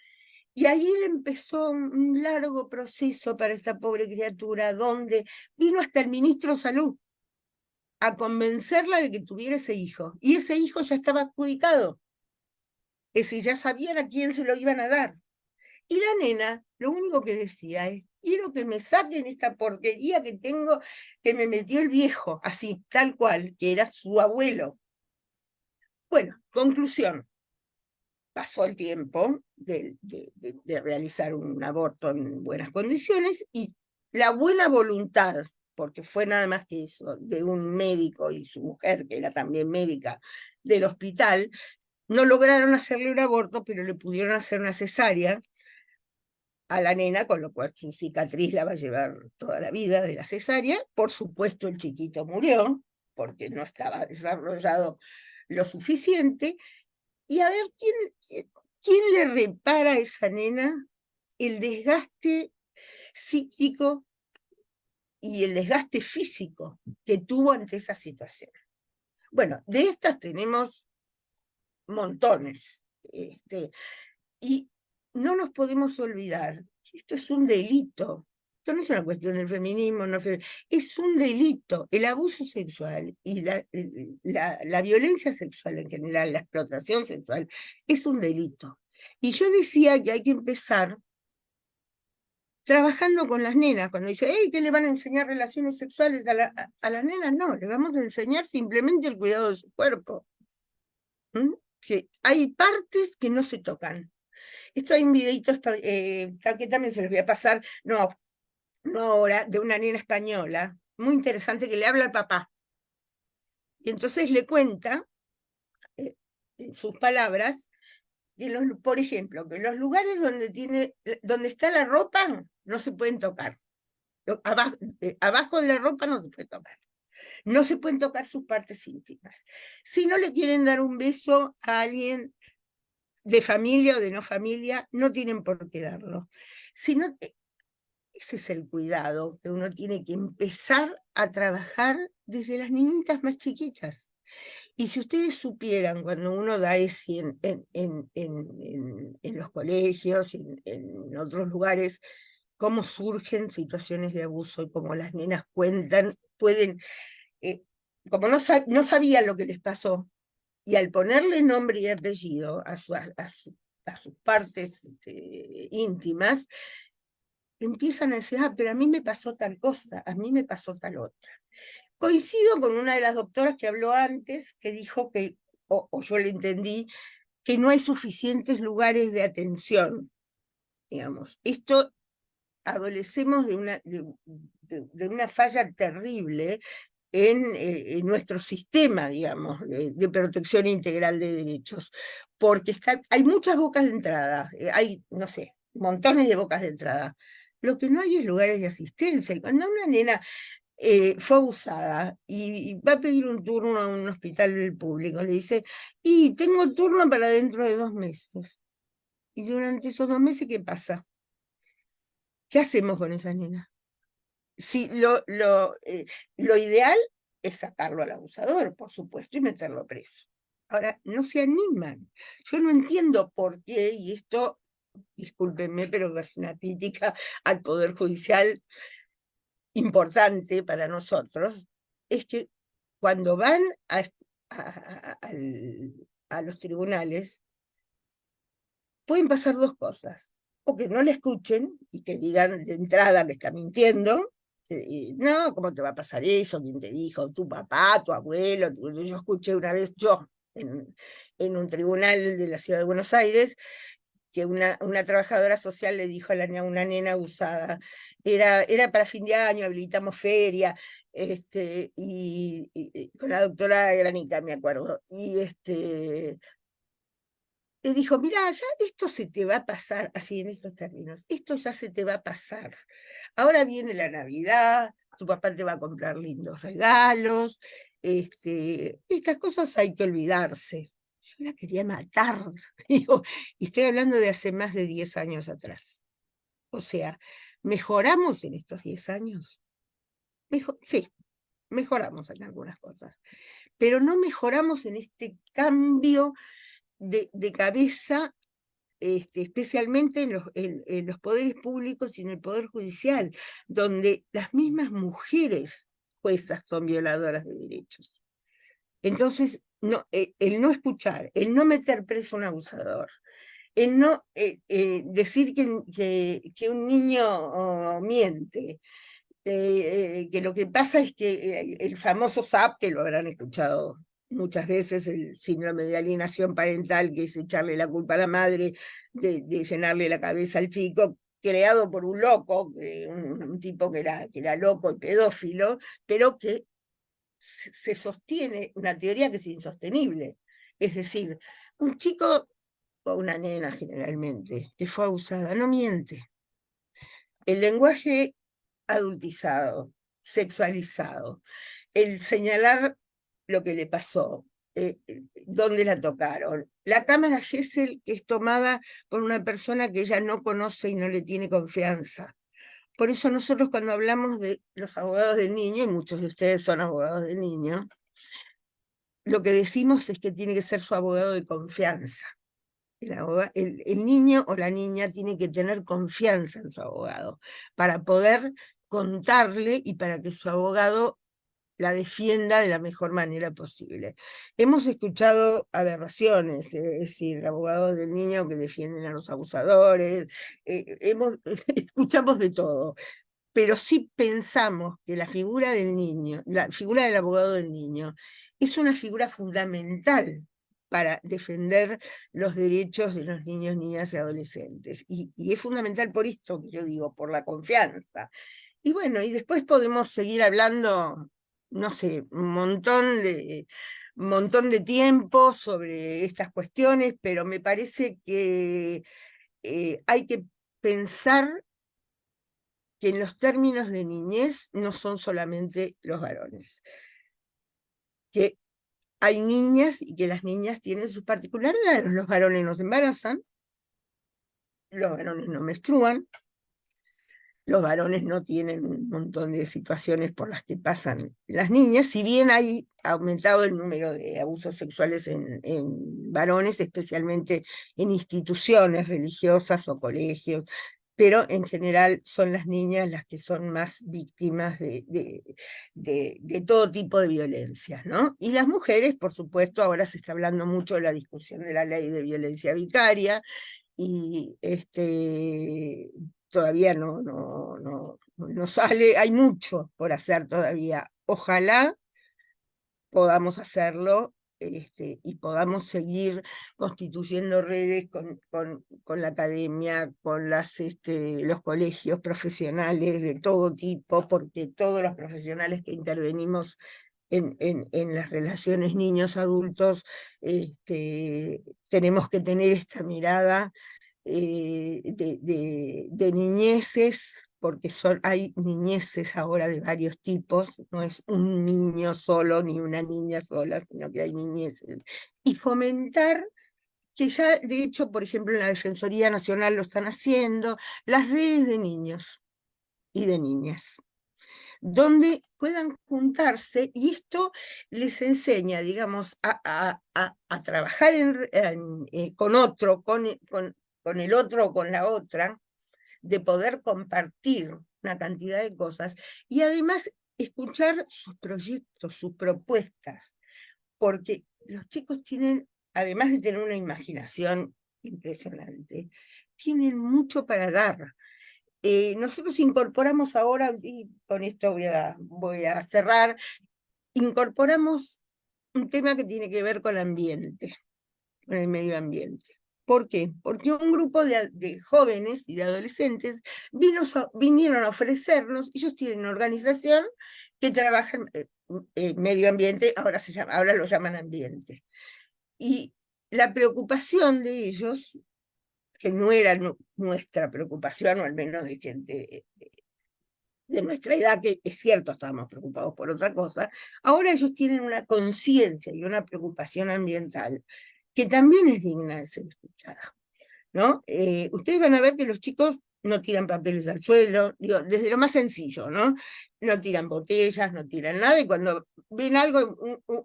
y ahí empezó un largo proceso para esta pobre criatura, donde vino hasta el ministro de Salud a convencerla de que tuviera ese hijo, y ese hijo ya estaba adjudicado, es decir, ya sabían a quién se lo iban a dar. Y la nena lo único que decía es, quiero que me saquen esta porquería que tengo, que me metió el viejo, así, tal cual, que era su abuelo. Bueno, conclusión. Pasó el tiempo de realizar un aborto en buenas condiciones, y la buena voluntad, porque fue nada más que eso, de un médico y su mujer, que era también médica del hospital, no lograron hacerle un aborto, pero le pudieron hacer una cesárea a la nena, con lo cual su cicatriz la va a llevar toda la vida de la cesárea. Por supuesto, el chiquito murió, porque no estaba desarrollado lo suficiente. Y a ver, ¿quién le repara a esa nena el desgaste psíquico y el desgaste físico que tuvo ante esa situación? Bueno, de estas tenemos montones. Y no nos podemos olvidar que esto es un delito. Esto no es una cuestión del feminismo, es un delito. El abuso sexual y la violencia sexual en general, la explotación sexual, es un delito. Y yo decía que hay que empezar trabajando con las nenas. Cuando dice, ¿qué le van a enseñar relaciones sexuales a las nenas? No, le vamos a enseñar simplemente el cuidado de su cuerpo. Que hay partes que no se tocan. Esto hay un videito que también se los voy a pasar, no ahora, de una nena española, muy interesante, que le habla al papá. Y entonces le cuenta, en sus palabras, que por ejemplo, que los lugares donde está la ropa no se pueden tocar. Abajo de la ropa no se puede tocar. No se pueden tocar sus partes íntimas. Si no le quieren dar un beso a alguien de familia o de no familia, no tienen por qué darlo. Ese es el cuidado que uno tiene que empezar a trabajar desde las niñitas más chiquitas. Y si ustedes supieran, cuando uno da ESI en los colegios, en otros lugares, cómo surgen situaciones de abuso y cómo las nenas cuentan, como no sabían lo que les pasó, y al ponerle nombre y apellido a sus partes íntimas, empiezan a decir, pero a mí me pasó tal cosa, a mí me pasó tal otra. Coincido con una de las doctoras que habló antes, que dijo que, o yo le entendí, que no hay suficientes lugares de atención, digamos. Esto adolecemos de una falla terrible en nuestro sistema, digamos, de protección integral de derechos, porque hay muchas bocas de entrada, hay, no sé, montones de bocas de entrada. Lo que no hay es lugares de asistencia. Cuando una nena fue abusada y va a pedir un turno a un hospital público, le dice, y tengo turno para dentro de 2 meses. Y durante esos 2 meses, ¿qué pasa? ¿Qué hacemos con esa nena? Sí, lo ideal es sacarlo al abusador, por supuesto, y meterlo preso. Ahora, no se animan. Yo no entiendo por qué, y esto, discúlpenme, pero es una crítica al Poder Judicial importante para nosotros, es que cuando van a los tribunales, pueden pasar 2 cosas. O que no le escuchen y que digan de entrada que está mintiendo. No, ¿cómo te va a pasar eso? ¿Quién te dijo? ¿Tu papá, tu abuelo? Yo escuché una vez, en un tribunal de la ciudad de Buenos Aires, que una trabajadora social le dijo a una nena abusada, era para fin de año, habilitamos feria, y con la doctora Granica, me acuerdo, y le dijo, mirá, ya esto se te va a pasar, así en estos términos, esto ya se te va a pasar. Ahora viene la Navidad, tu papá te va a comprar lindos regalos, estas cosas hay que olvidarse. Yo la quería matar, digo, y estoy hablando de hace más de 10 años atrás. O sea, ¿mejoramos en estos 10 años? Sí, mejoramos en algunas cosas, pero no mejoramos en este cambio de cabeza, especialmente en los poderes públicos y en el Poder Judicial, donde las mismas mujeres juezas son violadoras de derechos. Entonces, no, el no escuchar, el no meter preso a un abusador, el no decir que un niño miente, que lo que pasa es que el famoso SAP, que lo habrán escuchado muchas veces, el síndrome de alienación parental, que es echarle la culpa a la madre de llenarle la cabeza al chico, creado por un loco, un tipo que era loco y pedófilo, pero que se sostiene una teoría que es insostenible. Es decir, un chico o una nena generalmente que fue abusada no miente. El lenguaje adultizado, sexualizado, el señalar lo que le pasó, dónde la tocaron. La cámara Gesell, que es tomada por una persona que ella no conoce y no le tiene confianza. Por eso nosotros cuando hablamos de los abogados del niño, y muchos de ustedes son abogados del niño, lo que decimos es que tiene que ser su abogado de confianza. El niño o la niña tiene que tener confianza en su abogado para poder contarle y para que su abogado la defienda de la mejor manera posible. Hemos escuchado aberraciones, es decir, abogados del niño que defienden a los abusadores, escuchamos de todo, pero sí pensamos que la figura del niño, la figura del abogado del niño, es una figura fundamental para defender los derechos de los niños, niñas y adolescentes. Y es fundamental por esto que yo digo, por la confianza. Y bueno, y después podemos seguir hablando, no sé, un montón de tiempo sobre estas cuestiones, pero me parece que hay que pensar que en los términos de niñez no son solamente los varones, que hay niñas y que las niñas tienen sus particularidades. Los varones no se embarazan, los varones no menstruan, los varones no tienen un montón de situaciones por las que pasan las niñas, si bien hay aumentado el número de abusos sexuales en varones, especialmente en instituciones religiosas o colegios, pero en general son las niñas las que son más víctimas de todo tipo de violencias, ¿no? Y las mujeres, por supuesto, ahora se está hablando mucho de la discusión de la ley de violencia vicaria, y todavía no sale, hay mucho por hacer todavía. Ojalá podamos hacerlo y podamos seguir constituyendo redes con la academia, con los colegios profesionales de todo tipo, porque todos los profesionales que intervenimos en las relaciones niños-adultos tenemos que tener esta mirada de niñeces, porque hay niñeces ahora de varios tipos, no es un niño solo ni una niña sola, sino que hay niñeces. Y fomentar, que ya de hecho, por ejemplo, en la Defensoría Nacional lo están haciendo, las redes de niños y de niñas, donde puedan juntarse, y esto les enseña, digamos, a trabajar con otro, con el otro o con la otra, de poder compartir una cantidad de cosas, y además escuchar sus proyectos, sus propuestas, porque los chicos tienen, además de tener una imaginación impresionante, tienen mucho para dar. Nosotros incorporamos ahora, y con esto voy a cerrar, incorporamos un tema que tiene que ver con el ambiente, con el medio ambiente. ¿Por qué? Porque un grupo de jóvenes y de adolescentes vinieron a ofrecernos, ellos tienen una organización que trabaja medio ambiente, ahora lo llaman ambiente. Y la preocupación de ellos, que no era nuestra preocupación, o al menos de gente de nuestra edad, que es cierto, estábamos preocupados por otra cosa, ahora ellos tienen una conciencia y una preocupación ambiental que también es digna de ser escuchada, ¿no? Ustedes van a ver que los chicos no tiran papeles al suelo, digo, desde lo más sencillo, ¿no? No tiran botellas, no tiran nada, y cuando ven algo,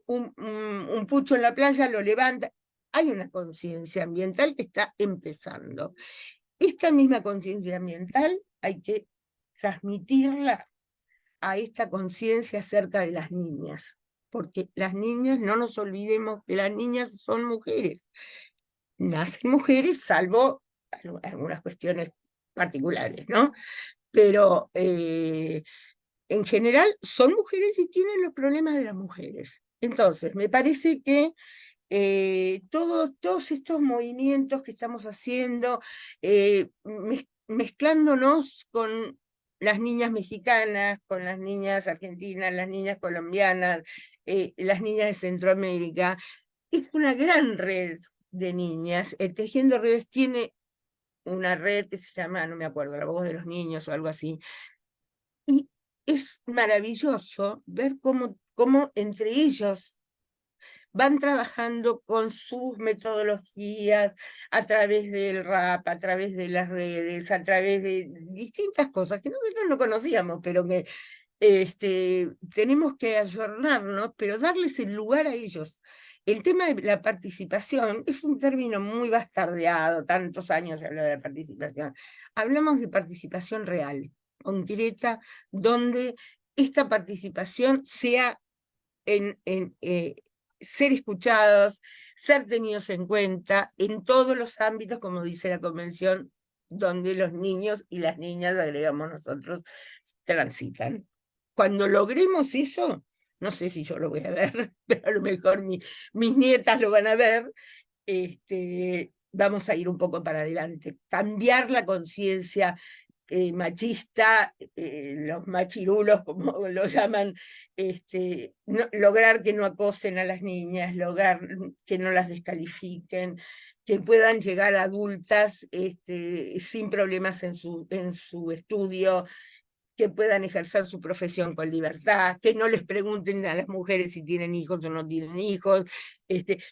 un pucho en la playa, lo levantan. Hay una conciencia ambiental que está empezando. Esta misma conciencia ambiental hay que transmitirla a esta conciencia acerca de las niñas, porque las niñas, no nos olvidemos que las niñas son mujeres, nacen mujeres, salvo algunas cuestiones particulares, ¿no? Pero en general son mujeres y tienen los problemas de las mujeres. Entonces, me parece que todos estos movimientos que estamos haciendo, mezclándonos con las niñas mexicanas, con las niñas argentinas, las niñas colombianas, las niñas de Centroamérica, es una gran red de niñas. Tejiendo Redes tiene una red que se llama, no me acuerdo, La Voz de los Niños o algo así. Y es maravilloso ver cómo entre ellos van trabajando con sus metodologías a través del rap, a través de las redes, a través de distintas cosas que nosotros no conocíamos, pero que tenemos que ayornarnos, pero darles el lugar a ellos. El tema de la participación es un término muy bastardeado, tantos años se habla de participación. Hablamos de participación real, concreta, donde esta participación sea ser escuchados, ser tenidos en cuenta en todos los ámbitos, como dice la Convención, donde los niños y las niñas, agregamos nosotros, transitan. Cuando logremos eso, no sé si yo lo voy a ver, pero a lo mejor mis nietas lo van a ver, vamos a ir un poco para adelante, cambiar la conciencia machista, los machirulos, como lo llaman, lograr que no acosen a las niñas, lograr que no las descalifiquen, que puedan llegar adultas sin problemas en su estudio, que puedan ejercer su profesión con libertad, que no les pregunten a las mujeres si tienen hijos o no tienen hijos.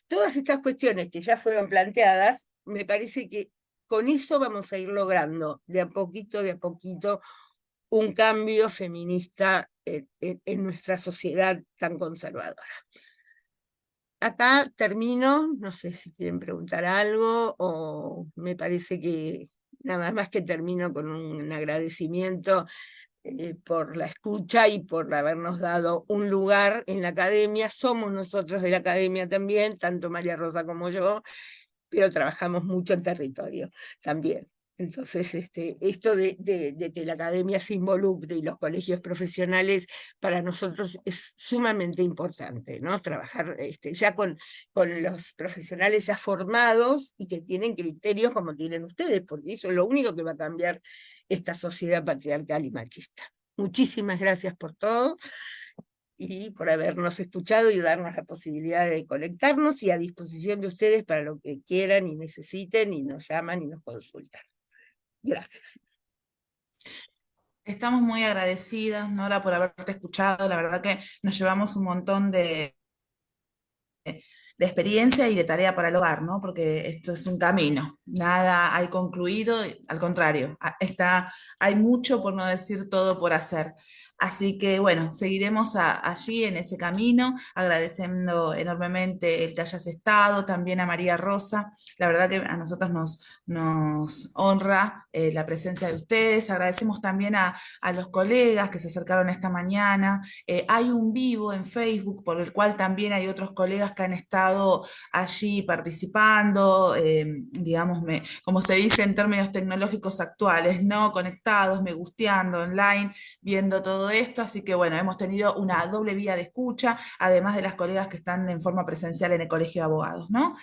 Todas estas cuestiones que ya fueron planteadas, me parece que con eso vamos a ir logrando de a poquito un cambio feminista en nuestra sociedad tan conservadora. Acá termino, no sé si quieren preguntar algo, o me parece que nada más que termino con un agradecimiento por la escucha y por habernos dado un lugar en la academia. Somos nosotros de la academia también, tanto María Rosa como yo, pero trabajamos mucho en territorio también. Entonces, esto de que la academia se involucre y los colegios profesionales para nosotros es sumamente importante, ¿no? Trabajar ya con los profesionales ya formados y que tienen criterios como tienen ustedes, porque eso es lo único que va a cambiar esta sociedad patriarcal y machista. Muchísimas gracias por todo y por habernos escuchado y darnos la posibilidad de conectarnos, y a disposición de ustedes para lo que quieran y necesiten, y nos llaman y nos consultan. Gracias. Estamos muy agradecidas, Nora, por haberte escuchado. La verdad que nos llevamos un montón de experiencia y de tarea para el hogar, ¿no? Porque esto es un camino, nada hay concluido, al contrario, hay mucho, por no decir todo, por hacer. Así que bueno, seguiremos allí en ese camino, agradeciendo enormemente el que hayas estado, también a María Rosa. La verdad que a nosotros nos honra la presencia de ustedes. Agradecemos también a los colegas que se acercaron esta mañana. Hay un vivo en Facebook por el cual también hay otros colegas que han estado allí participando, digamos, como se dice en términos tecnológicos actuales, ¿no? Conectados, me gusteando online, viendo todo esto. Así que bueno, hemos tenido una doble vía de escucha, además de las colegas que están en forma presencial en el Colegio de Abogados, ¿no?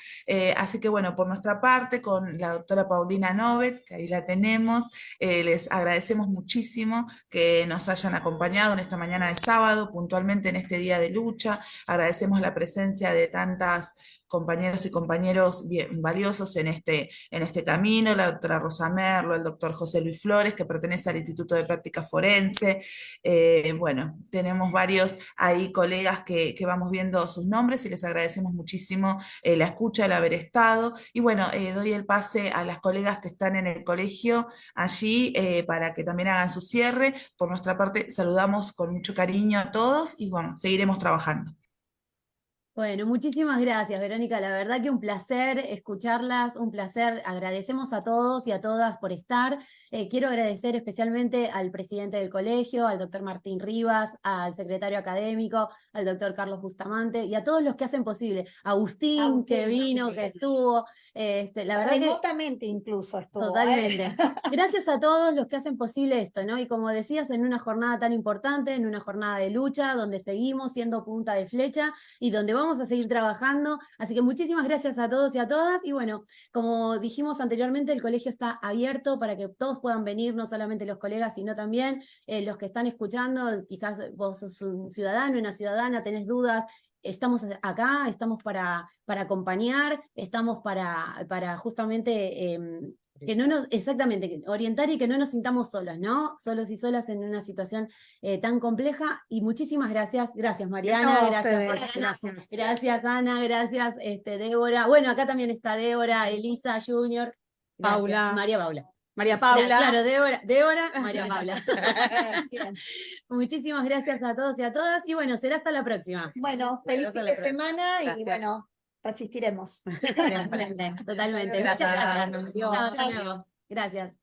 Así que bueno, por nuestra parte, con la doctora Paulina Novet, que ahí la tenemos, les agradecemos muchísimo que nos hayan acompañado en esta mañana de sábado, puntualmente en este día de lucha. Agradecemos la presencia de tantas compañeros y compañeros bien valiosos en este camino, la doctora Rosa Merlo, el doctor José Luis Flores, que pertenece al Instituto de Práctica Forense. Bueno, tenemos varios ahí colegas que vamos viendo sus nombres y les agradecemos muchísimo la escucha, el haber estado. Y bueno, doy el pase a las colegas que están en el colegio allí para que también hagan su cierre. Por nuestra parte, saludamos con mucho cariño a todos y bueno, seguiremos trabajando. Bueno, muchísimas gracias, Verónica. La verdad que un placer escucharlas, un placer. Agradecemos a todos y a todas por estar. Quiero agradecer especialmente al presidente del colegio, al doctor Martín Rivas, al secretario académico, al doctor Carlos Bustamante y a todos los que hacen posible. Agustín, que vino, que estuvo. La verdad remotamente incluso estuvo. Totalmente. Gracias a todos los que hacen posible esto, ¿no? Y como decías, en una jornada tan importante, en una jornada de lucha, donde seguimos siendo punta de flecha y donde vamos a seguir trabajando. Así que muchísimas gracias a todos y a todas. Y bueno, como dijimos anteriormente, el colegio está abierto para que todos puedan venir, no solamente los colegas, sino también los que están escuchando. Quizás vos sos un ciudadano, una ciudadana, tenés dudas. Estamos acá, estamos para acompañar, estamos para justamente que no nos, exactamente, orientar y que no nos sintamos solos, ¿no? Solos y solas en una situación tan compleja. Y muchísimas gracias. Gracias, Mariana. No, gracias, Ana. Gracias, Débora. Bueno, acá también está Débora, Elisa Junior. Paula. María Paula. María Paula. Claro, Débora, María Paula. Muchísimas gracias a todos y a todas. Y bueno, será hasta la próxima. Bueno, feliz fin de semana y bueno, resistiremos. Totalmente. Muchas gracias. Chao, hasta luego. Gracias.